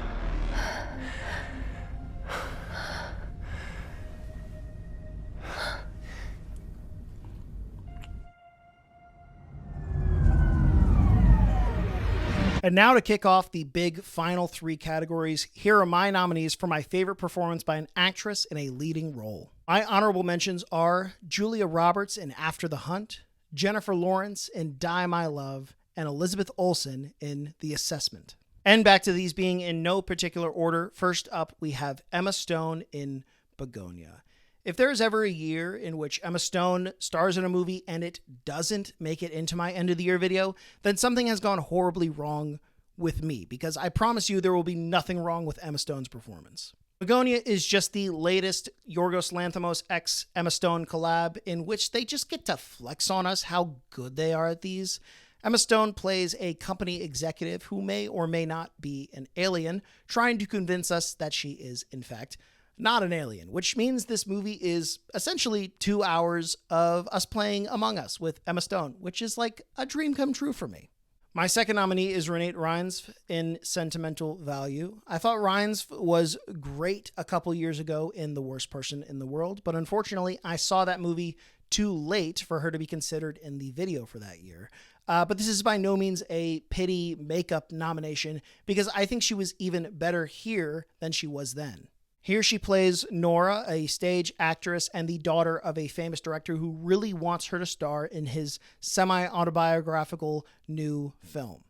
A: And now to kick off the big final 3 categories, here are my nominees for my favorite performance by an actress in a leading role. My honorable mentions are Julia Roberts in After the Hunt, Jennifer Lawrence in Die My Love, and Elizabeth Olsen in The Assessment. And back to these being in no particular order, first up we have Emma Stone in Begonia. If there is ever a year in which Emma Stone stars in a movie and it doesn't make it into my end of the year video, then something has gone horribly wrong with me, because I promise you there will be nothing wrong with Emma Stone's performance. Begonia is just the latest Yorgos Lanthimos x Emma Stone collab in which they just get to flex on us how good they are at these. Emma Stone plays a company executive who may or may not be an alien, trying to convince us that she is, in fact, not an alien, which means this movie is essentially 2 hours of us playing Among Us with Emma Stone, which is like a dream come true for me. My second nominee is Renate Reinsve in Sentimental Value. I thought Reinsve was great a couple years ago in The Worst Person in the World, but unfortunately I saw that movie too late for her to be considered in the video for that year. But this is by no means a pity makeup nomination, because I think she was even better here than she was then. Here she plays Nora, a stage actress and the daughter of a famous director who really wants her to star in his semi-autobiographical new film.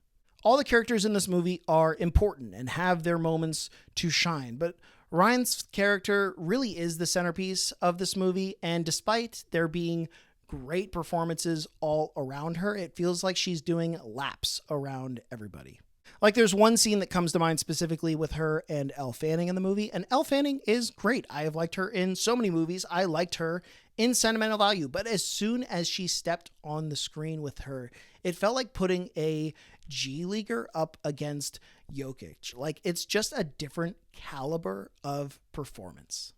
A: All the characters in this movie are important and have their moments to shine, but Ryan's character really is the centerpiece of this movie, and despite there being great performances all around her, it feels like she's doing laps around everybody. Like, there's one scene that comes to mind specifically with her and Elle Fanning in the movie, and Elle Fanning is great. I have liked her in so many movies. I liked her in Sentimental Value, but as soon as she stepped on the screen with her, it felt like putting a G-leaguer up against Jokic. Like, it's just a different caliber of performance.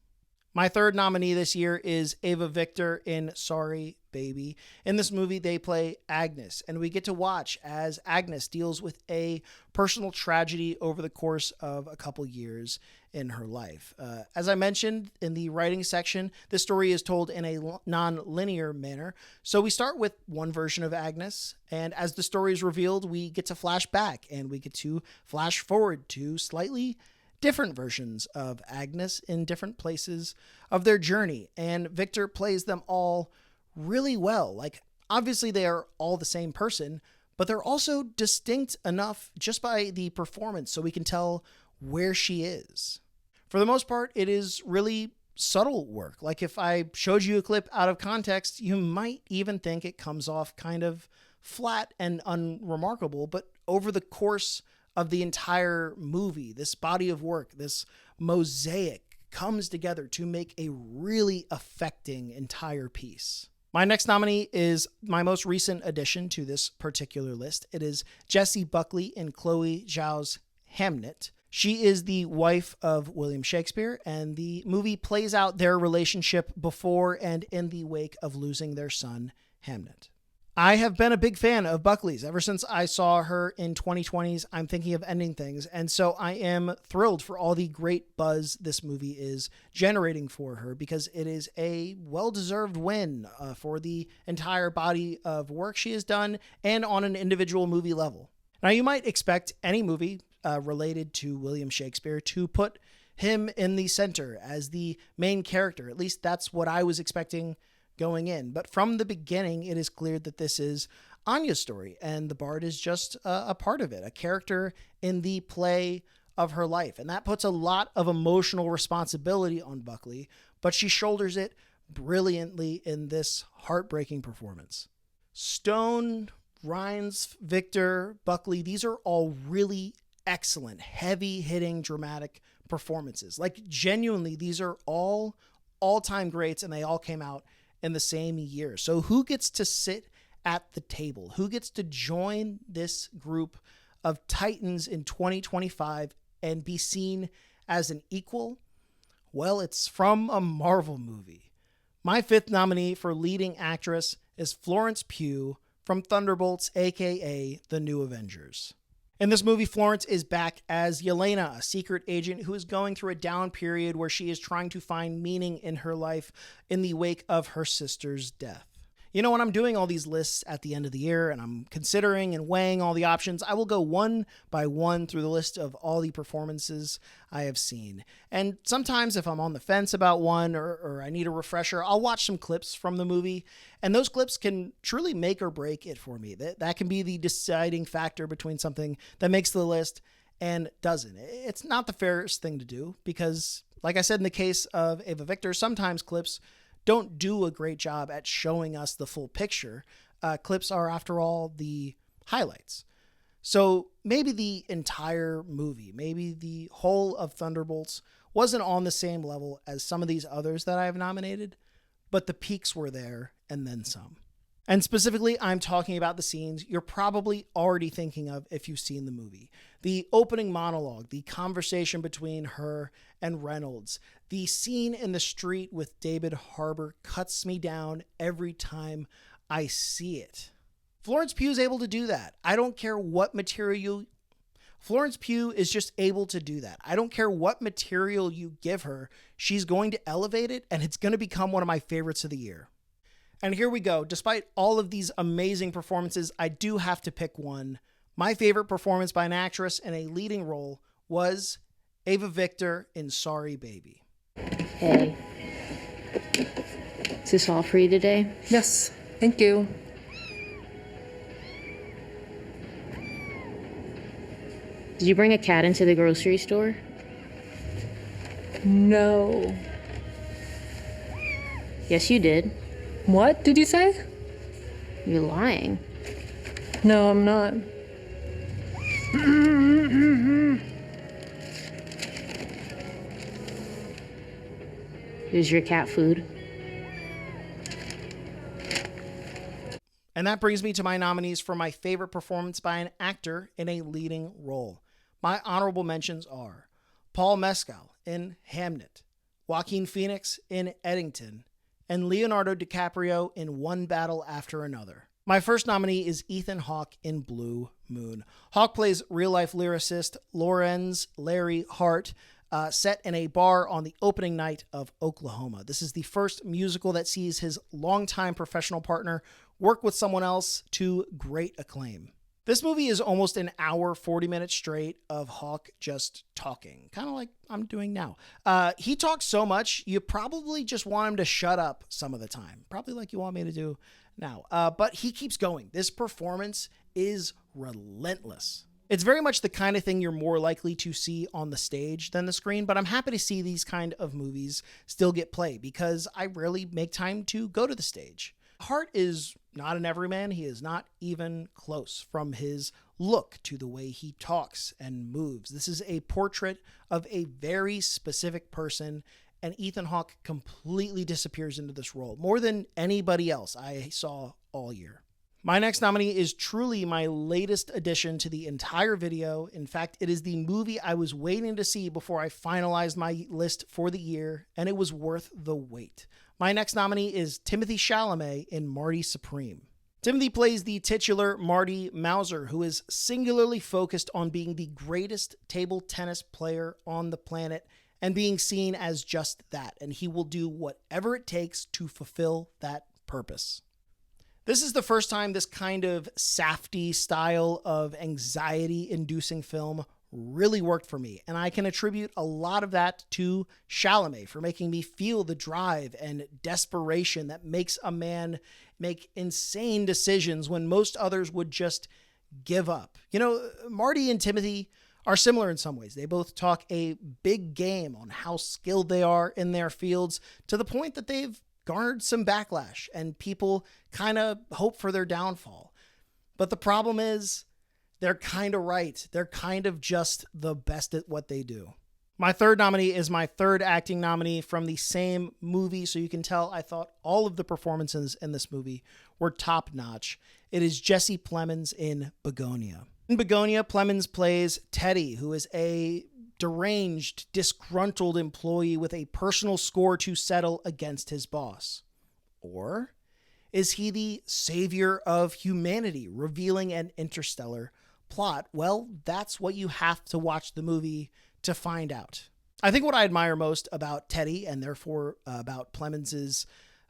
A: My third nominee this year is Ava Victor in Sorry, Baby. In this movie, they play Agnes, and we get to watch as Agnes deals with a personal tragedy over the course of a couple years in her life. As I mentioned in the writing section, this story is told in a non-linear manner. So we start with one version of Agnes, and as the story is revealed, we get to flash back, and we get to flash forward to slightly different versions of Agnes in different places of their journey, and Victor plays them all really well. Like, obviously they are all the same person, but they're also distinct enough just by the performance so we can tell where she is. For the most part, it is really subtle work. Like, if I showed you a clip out of context, you might even think it comes off kind of flat and unremarkable, but over the course of the entire movie, this body of work, this mosaic comes together to make a really affecting entire piece. My next nominee is my most recent addition to this particular list. It is Jessie Buckley in Chloe Zhao's Hamnet. She is the wife of William Shakespeare, and the movie plays out their relationship before and in the wake of losing their son, Hamnet. I have been a big fan of Buckley's ever since I saw her in 2020's I'm Thinking of Ending Things, and so I am thrilled for all the great buzz this movie is generating for her, because it is a well-deserved win for the entire body of work she has done and on an individual movie level. Now, you might expect any movie related to William Shakespeare to put him in the center as the main character. At least that's what I was expecting going in. But from the beginning, it is clear that this is Anya's story, and the bard is just a part of it, a character in the play of her life. And that puts a lot of emotional responsibility on Buckley, but she shoulders it brilliantly in this heartbreaking performance. Stone, Rhines, Victor, Buckley, these are all really excellent, heavy-hitting, dramatic performances. Like, genuinely, these are all all-time greats, and they all came out in the same year. So who gets to sit at the table? Who gets to join this group of titans in 2025 and be seen as an equal? Well, it's from a Marvel movie. My fifth nominee for leading actress is Florence Pugh from Thunderbolts, aka The New Avengers. In this movie, Florence is back as Yelena, a secret agent who is going through a down period where she is trying to find meaning in her life in the wake of her sister's death. You know, when I'm doing all these lists at the end of the year and I'm considering and weighing all the options, I will go one by one through the list of all the performances I have seen. And sometimes if I'm on the fence about one or I need a refresher, I'll watch some clips from the movie, and those clips can truly make or break it for me. That can be the deciding factor between something that makes the list and doesn't. It's not the fairest thing to do because, like I said in the case of Ava Victor, sometimes clips don't do a great job at showing us the full picture. Clips are, after all, the highlights. So maybe the entire movie, maybe the whole of Thunderbolts wasn't on the same level as some of these others that I have nominated, but the peaks were there and then some. And specifically, I'm talking about the scenes you're probably already thinking of if you've seen the movie. The opening monologue, the conversation between her and Reynolds, the scene in the street with David Harbour cuts me down every time I see it. Florence Pugh is able to do that. I don't care what material. Florence Pugh is just able to do that. I don't care what material you give her. She's going to elevate it, and it's going to become one of my favorites of the year. And here we go. Despite all of these amazing performances, I do have to pick one. My favorite performance by an actress in a leading role was Ava Victor in Sorry, Baby.
M: Hey. Is this all for you today?
H: Yes, thank you.
M: Did you bring a cat into the grocery store?
C: No.
M: Yes, you did.
C: What did you say?
M: You're lying.
C: No, I'm not.
M: Is your cat food?
A: And that brings me to my nominees for my favorite performance by an actor in a leading role. My honorable mentions are Paul Mescal in Hamnet, Joaquin Phoenix in Eddington, and Leonardo DiCaprio in One Battle After Another. My first nominee is Ethan Hawke in Blue Moon. Hawke plays real-life lyricist Lorenz Larry Hart, set in a bar on the opening night of Oklahoma. This is the first musical that sees his longtime professional partner work with someone else to great acclaim. This movie is almost an hour, 40 minutes straight of Hawke just talking, kind of like I'm doing now. He talks so much, you probably just want him to shut up some of the time, probably like you want me to do now. But he keeps going. This performance is relentless. It's very much the kind of thing you're more likely to see on the stage than the screen, but I'm happy to see these kind of movies still get play because I rarely make time to go to the stage. Hart is not an everyman. He is not even close, from his look to the way he talks and moves. This is a portrait of a very specific person, and Ethan Hawke completely disappears into this role more than anybody else I saw all year. My next nominee is truly my latest addition to the entire video. In fact, it is the movie I was waiting to see before I finalized my list for the year, and it was worth the wait. My next nominee is Timothée Chalamet in Marty Supreme. Timothy plays the titular Marty Mauser, who is singularly focused on being the greatest table tennis player on the planet and being seen as just that, and he will do whatever it takes to fulfill that purpose. This is the first time this kind of Safdie style of anxiety-inducing film really worked for me, and I can attribute a lot of that to Chalamet for making me feel the drive and desperation that makes a man make insane decisions when most others would just give up. You know, Marty and Timothy are similar in some ways. They both talk a big game on how skilled they are in their fields, to the point that they've garnered some backlash and people kind of hope for their downfall. But the problem is, they're kind of right. They're kind of just the best at what they do. My third nominee is my third acting nominee from the same movie, so you can tell I thought all of the performances in this movie were top-notch. It is Jesse Plemons in Begonia. In Begonia, Plemons plays Teddy, who is a deranged, disgruntled employee with a personal score to settle against his boss. Or is he the savior of humanity, revealing an interstellar plot? Well, that's what you have to watch the movie to find out. I think what I admire most about Teddy, and therefore about Plemons'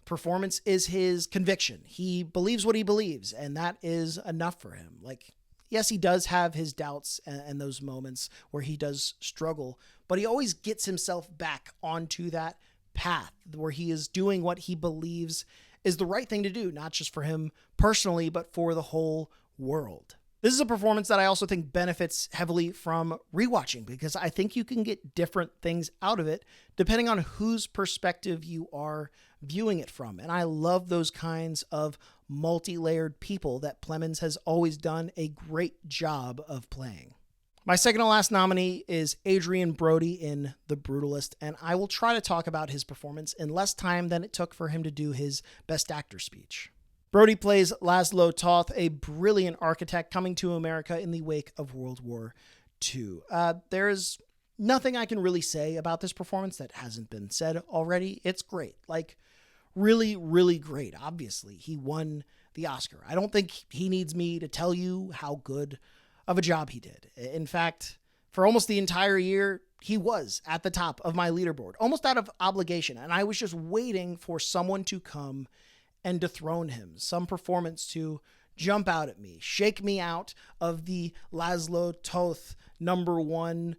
A: performance, is his conviction. He believes what he believes, and that is enough for him. Like, yes, he does have his doubts and those moments where he does struggle, but he always gets himself back onto that path where he is doing what he believes is the right thing to do, not just for him personally, but for the whole world. This is a performance that I also think benefits heavily from rewatching, because I think you can get different things out of it depending on whose perspective you are viewing it from. And I love those kinds of multi-layered people that Plemons has always done a great job of playing. My second to last nominee is Adrian Brody in The Brutalist, and I will try to talk about his performance in less time than it took for him to do his Best Actor speech. Brody plays Laszlo Toth, a brilliant architect coming to America in the wake of World War II. There's nothing I can really say about this performance that hasn't been said already. It's great. Like, really, really great. Obviously, he won the Oscar. I don't think he needs me to tell you how good of a job he did. In fact, for almost the entire year, he was at the top of my leaderboard, almost out of obligation. And I was just waiting for someone to come and dethrone him, some performance to jump out at me, shake me out of the Laszlo Toth #1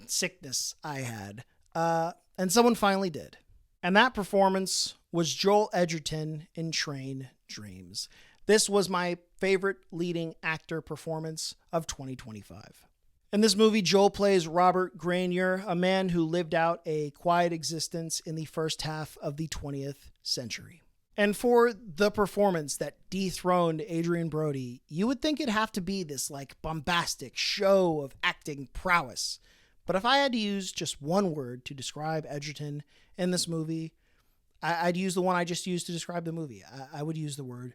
A: sickness I had. And someone finally did. And that performance was Joel Edgerton in Train Dreams. This was my favorite leading actor performance of 2025. In this movie, Joel plays Robert Grenier, a man who lived out a quiet existence in the first half of the 20th century. And for the performance that dethroned Adrian Brody, you would think it'd have to be this like bombastic show of acting prowess. But if I had to use just one word to describe Edgerton in this movie, I'd use the one I just used to describe the movie. I would use the word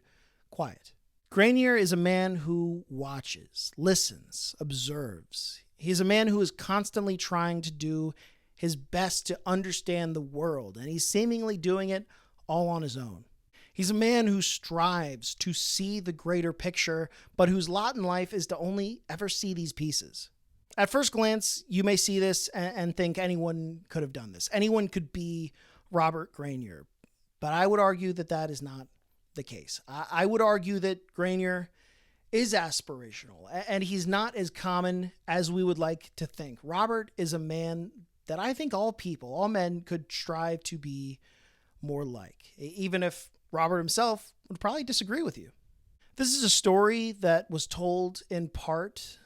A: quiet. Grenier is a man who watches, listens, observes. He's a man who is constantly trying to do his best to understand the world, and he's seemingly doing it all on his own. He's a man who strives to see the greater picture, but whose lot in life is to only ever see these pieces. At first glance, you may see this and think anyone could have done this. Anyone could be Robert Grenier, but I would argue that that is not the case. I would argue that Grenier is aspirational, and he's not as common as we would like to think. Robert is a man that I think all people, all men, could strive to be more like, even if Robert himself would probably disagree with you. This is a story that was told in part.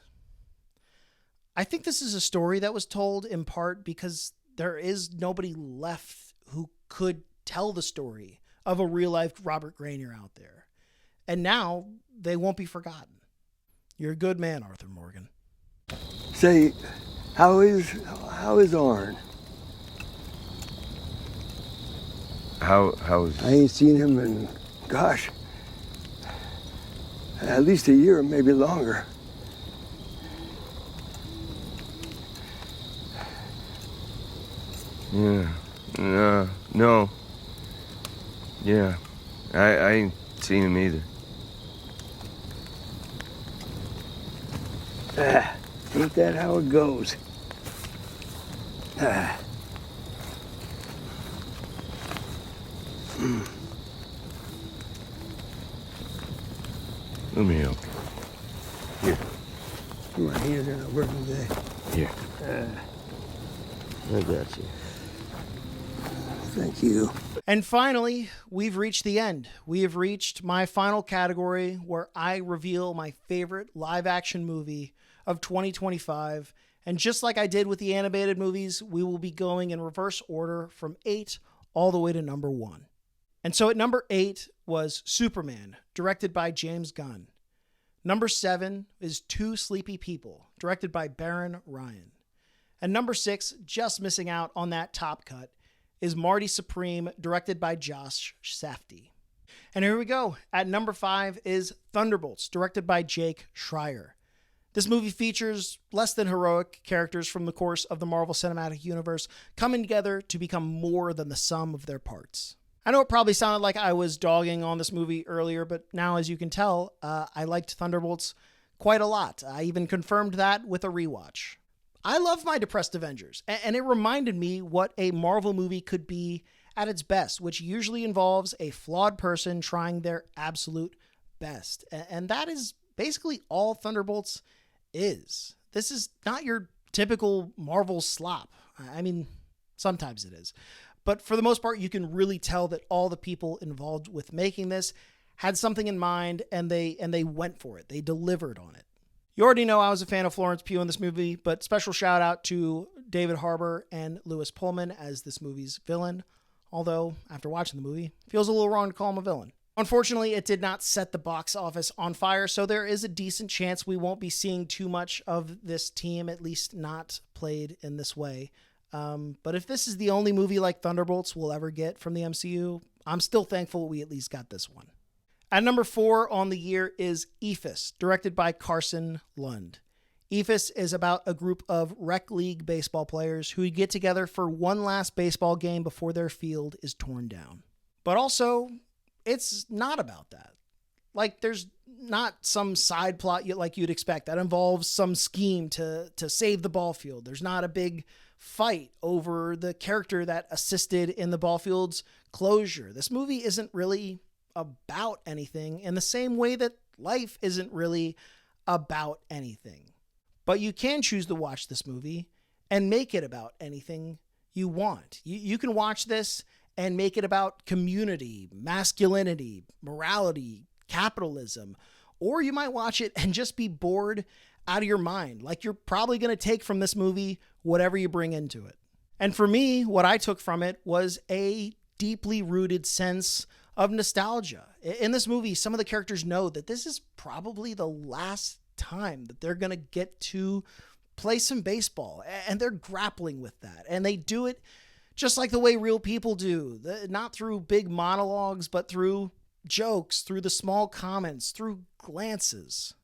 A: I think this is a story that was told in part because there is nobody left who could tell the story of a real-life Robert Grenier out there. And now they won't be forgotten. You're a good man, Arthur Morgan.
N: Say, how is Arn?
O: How is...
N: I ain't seen him in, gosh, at least a year, maybe longer.
O: Yeah. No. Yeah. I ain't seen him either.
N: Ain't that how it goes?
O: Let me help you.
N: Here. My hands are not working today.
O: Here.
N: I got you. Thank you.
A: And finally, we've reached the end. We have reached my final category where I reveal my favorite live-action movie of 2025. And just like I did with the animated movies, we will be going in reverse order from 8 all the way to number 1. And so at number 8 was Superman, directed by James Gunn. Number 7 is Two Sleepy People, directed by Baron Ryan. And number 6, just missing out on that top cut, is Marty Supreme, directed by Josh Safdie. And here we go. At number 5 is Thunderbolts, directed by Jake Schreier. This movie features less than heroic characters from the course of the Marvel Cinematic Universe coming together to become more than the sum of their parts. I know it probably sounded like I was dogging on this movie earlier, but now, as you can tell, I liked Thunderbolts quite a lot. I even confirmed that with a rewatch. I love my depressed Avengers, and it reminded me what a Marvel movie could be at its best, which usually involves a flawed person trying their absolute best. And that is basically all Thunderbolts is. This is not your typical Marvel slop. I mean, sometimes it is. But for the most part, you can really tell that all the people involved with making this had something in mind, and they went for it. They delivered on it. You already know I was a fan of Florence Pugh in this movie, but special shout out to David Harbour and Lewis Pullman as this movie's villain. Although, after watching the movie, feels a little wrong to call him a villain. Unfortunately, it did not set the box office on fire, so there is a decent chance we won't be seeing too much of this team, at least not played in this way. But if this is the only movie like Thunderbolts we'll ever get from the MCU, I'm still thankful we at least got this one. At number 4 on the year is EFIS, directed by Carson Lund. EFIS is about a group of rec league baseball players who get together for one last baseball game before their field is torn down. But also, it's not about that. Like, there's not some side plot like you'd expect that involves some scheme to save the ball field. There's not a big fight over the character that assisted in the ball field's closure. This movie isn't really about anything in the same way that life isn't really about anything. But you can choose to watch this movie and make it about anything you want. You can watch this and make it about community, masculinity, morality, capitalism, Or you might watch it and just be bored out of your mind. Like you're probably going to take from this movie whatever you bring into it. And for me, what I took from it was a deeply rooted sense of nostalgia. In this movie, some of the characters know that this is probably the last time that they're going to get to play some baseball, and they're grappling with that. And they do it just like the way real people do, not through big monologues, but through jokes, through the small comments, through glances.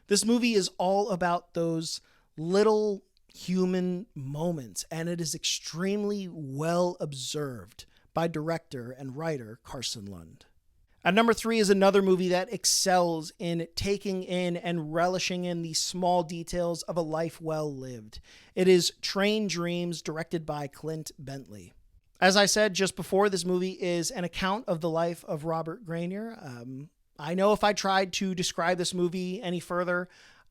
A: This movie is all about those little human moments, and it is extremely well observed by director and writer Carson Lund. At number 3 is another movie that excels in taking in and relishing in the small details of a life well lived. It is Train Dreams, directed by Clint Bentley. As I said just before, this movie is an account of the life of Robert Grenier. I know if I tried to describe this movie any further,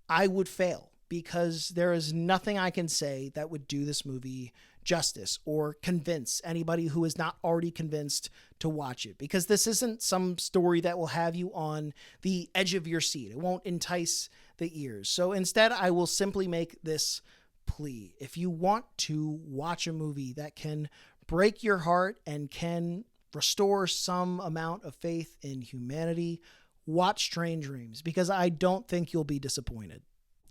A: I would fail, because there is nothing I can say that would do this movie justice or convince anybody who is not already convinced to watch it, because this isn't some story that will have you on the edge of your seat. It won't entice the ears. So instead, I will simply make this plea. If you want to watch a movie that can break your heart and can restore some amount of faith in humanity, watch Train Dreams, because I don't think you'll be disappointed.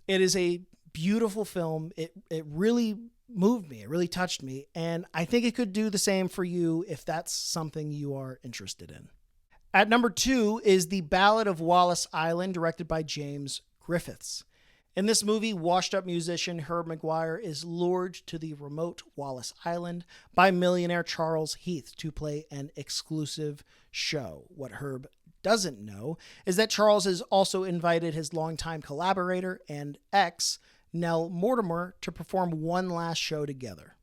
A: It is a beautiful film. It really moved me. It really touched me. And I think it could do the same for you if that's something you are interested in. At number 2 is The Ballad of Wallace Island, directed by James Griffiths. In this movie, washed-up musician Herb McGuire is lured to the remote Wallace Island by millionaire Charles Heath to play an exclusive show. What Herb doesn't know is that Charles has also invited his longtime collaborator and ex, Nell Mortimer, to perform one last show together.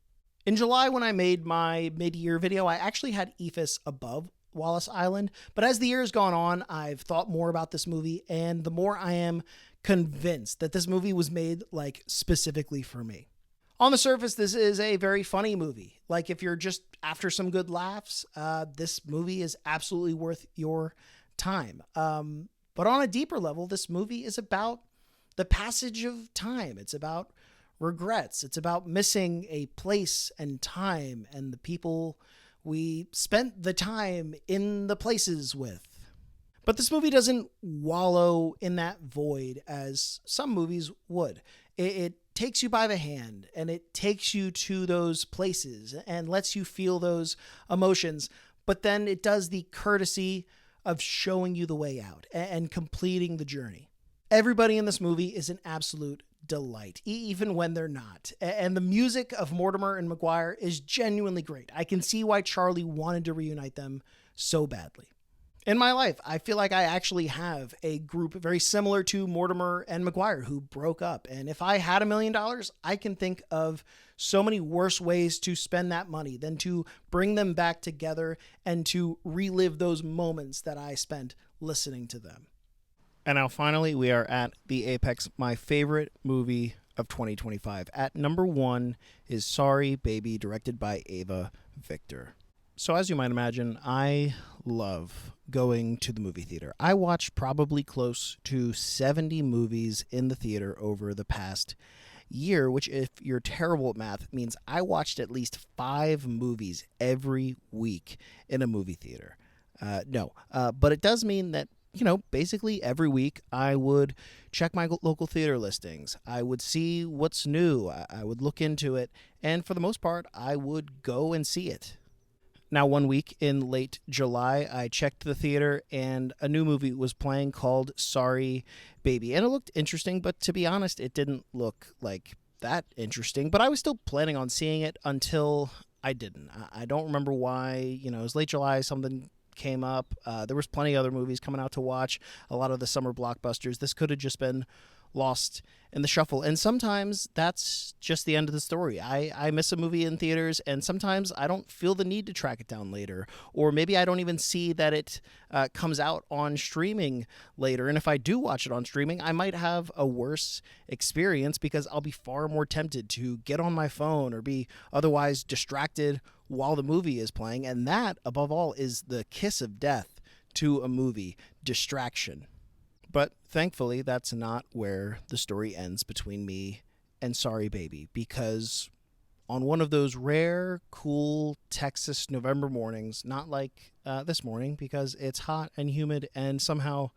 A: In July, when I made my mid-year video, I actually had EFIS above Wallace Island, but as the year has gone on, I've thought more about this movie, and the more I am convinced that this movie was made like specifically for me. On the surface, this is a very funny movie. Like if you're just after some good laughs, this movie is absolutely worth your time. But on a deeper level, this movie is about the passage of time. It's about regrets. It's about missing a place and time and the people we spent the time in the places with. But this movie doesn't wallow in that void as some movies would. It takes you by the hand and it takes you to those places and lets you feel those emotions. But then it does the courtesy of showing you the way out and completing the journey. Everybody in this movie is an absolute delight, even when they're not. And the music of Mortimer and McGuire is genuinely great. I can see why Charlie wanted to reunite them so badly. In my life, I feel like I actually have a group very similar to Mortimer and McGuire who broke up. And if I had $1 million, I can think of so many worse ways to spend that money than to bring them back together and to relive those moments that I spent listening to them. And now finally, we are at the apex, my favorite movie of 2025. At number 1 is Sorry Baby, directed by Ava Victor. So as you might imagine, I love going to the movie theater. I watched probably close to 70 movies in the theater over the past year, which, if you're terrible at math, means I watched at least 5 movies every week in a movie theater. But it does mean that, basically every week I would check my local theater listings. I would see what's new. I would look into it. And for the most part, I would go and see it. Now, one week in late July, I checked the theater and a new movie was playing called Sorry Baby. And it looked interesting, but to be honest, it didn't look like that interesting. But I was still planning on seeing it until I didn't. I don't remember why. It was late July, something came up. There was plenty of other movies coming out to watch, a lot of the summer blockbusters. This could have just been lost in the shuffle. And sometimes that's just the end of the story. I miss a movie in theaters, and sometimes I don't feel the need to track it down later. Or maybe I don't even see that it comes out on streaming later. And if I do watch it on streaming, I might have a worse experience because I'll be far more tempted to get on my phone or be otherwise distracted while the movie is playing. And that, above all, is the kiss of death to a movie: distraction. But thankfully, that's not where the story ends between me and Sorry Baby, because on one of those rare, cool Texas November mornings, not like this morning because it's hot and humid and somehow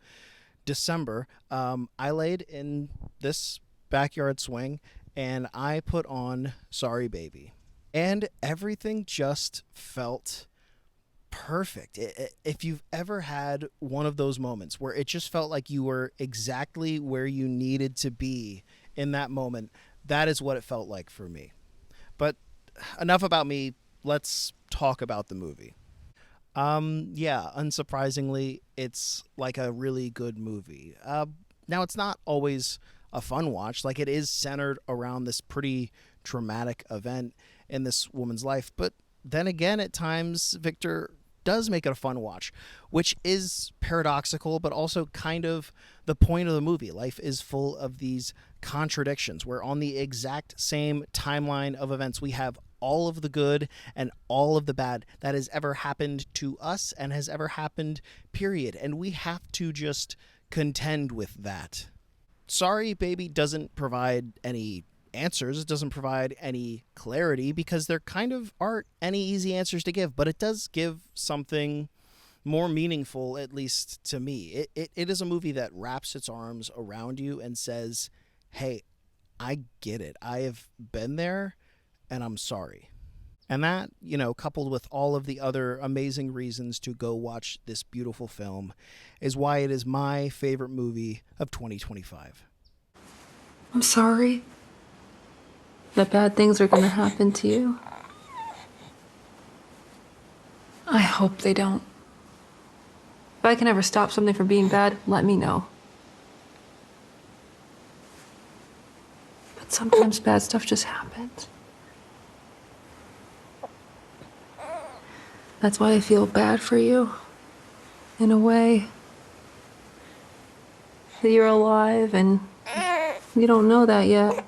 A: December, I laid in this backyard swing and I put on Sorry Baby. And everything just felt perfect. If you've ever had one of those moments where it just felt like you were exactly where you needed to be in that moment, that is what it felt like for me. But enough about me. Let's talk about the movie. Yeah, unsurprisingly, it's like a really good movie. Now, it's not always a fun watch. Like, it is centered around this pretty traumatic event in this woman's life. But then again, at times, Victor does make it a fun watch, which is paradoxical, but also kind of the point of the movie. Life is full of these contradictions, where on the exact same timeline of events, we have all of the good and all of the bad that has ever happened to us and has ever happened, period. And we have to just contend with that. Sorry Baby doesn't provide any answers. It doesn't provide any clarity because there kind of aren't any easy answers to give, but it does give something more meaningful, at least to me. It is a movie that wraps its arms around you and says, hey, I get it. I have been there and I'm sorry. And that, coupled with all of the other amazing reasons to go watch this beautiful film, is why it is my favorite movie of 2025.
H: I'm sorry that bad things are going to happen to you. I hope they don't. If I can ever stop something from being bad, let me know. But sometimes bad stuff just happens. That's why I feel bad for you, in a way. That you're alive and you don't know that yet.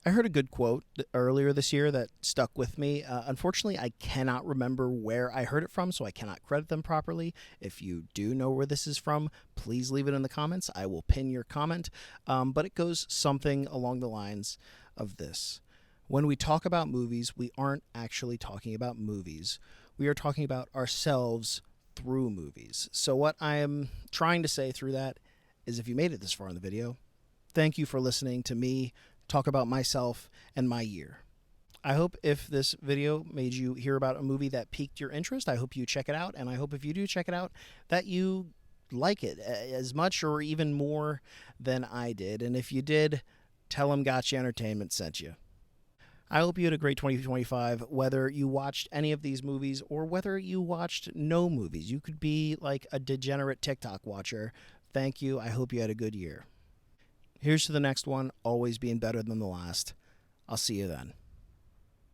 A: I heard a good quote earlier this year that stuck with me. Unfortunately, I cannot remember where I heard it from, so I cannot credit them properly. If you do know where this is from, please leave it in the comments. I will pin your comment. But it goes something along the lines of this. When we talk about movies, we aren't actually talking about movies. We are talking about ourselves through movies. So what I am trying to say through that is, if you made it this far in the video, thank you for listening to me talk about myself and my year. I hope if this video made you hear about a movie that piqued your interest, I hope you check it out. And I hope if you do check it out, that you like it as much or even more than I did. And if you did, tell them Gotcha Entertainment sent you. I hope you had a great 2025, whether you watched any of these movies or whether you watched no movies. You could be like a degenerate TikTok watcher. Thank you. I hope you had a good year. Here's to the next one, always being better than the last. I'll see you then.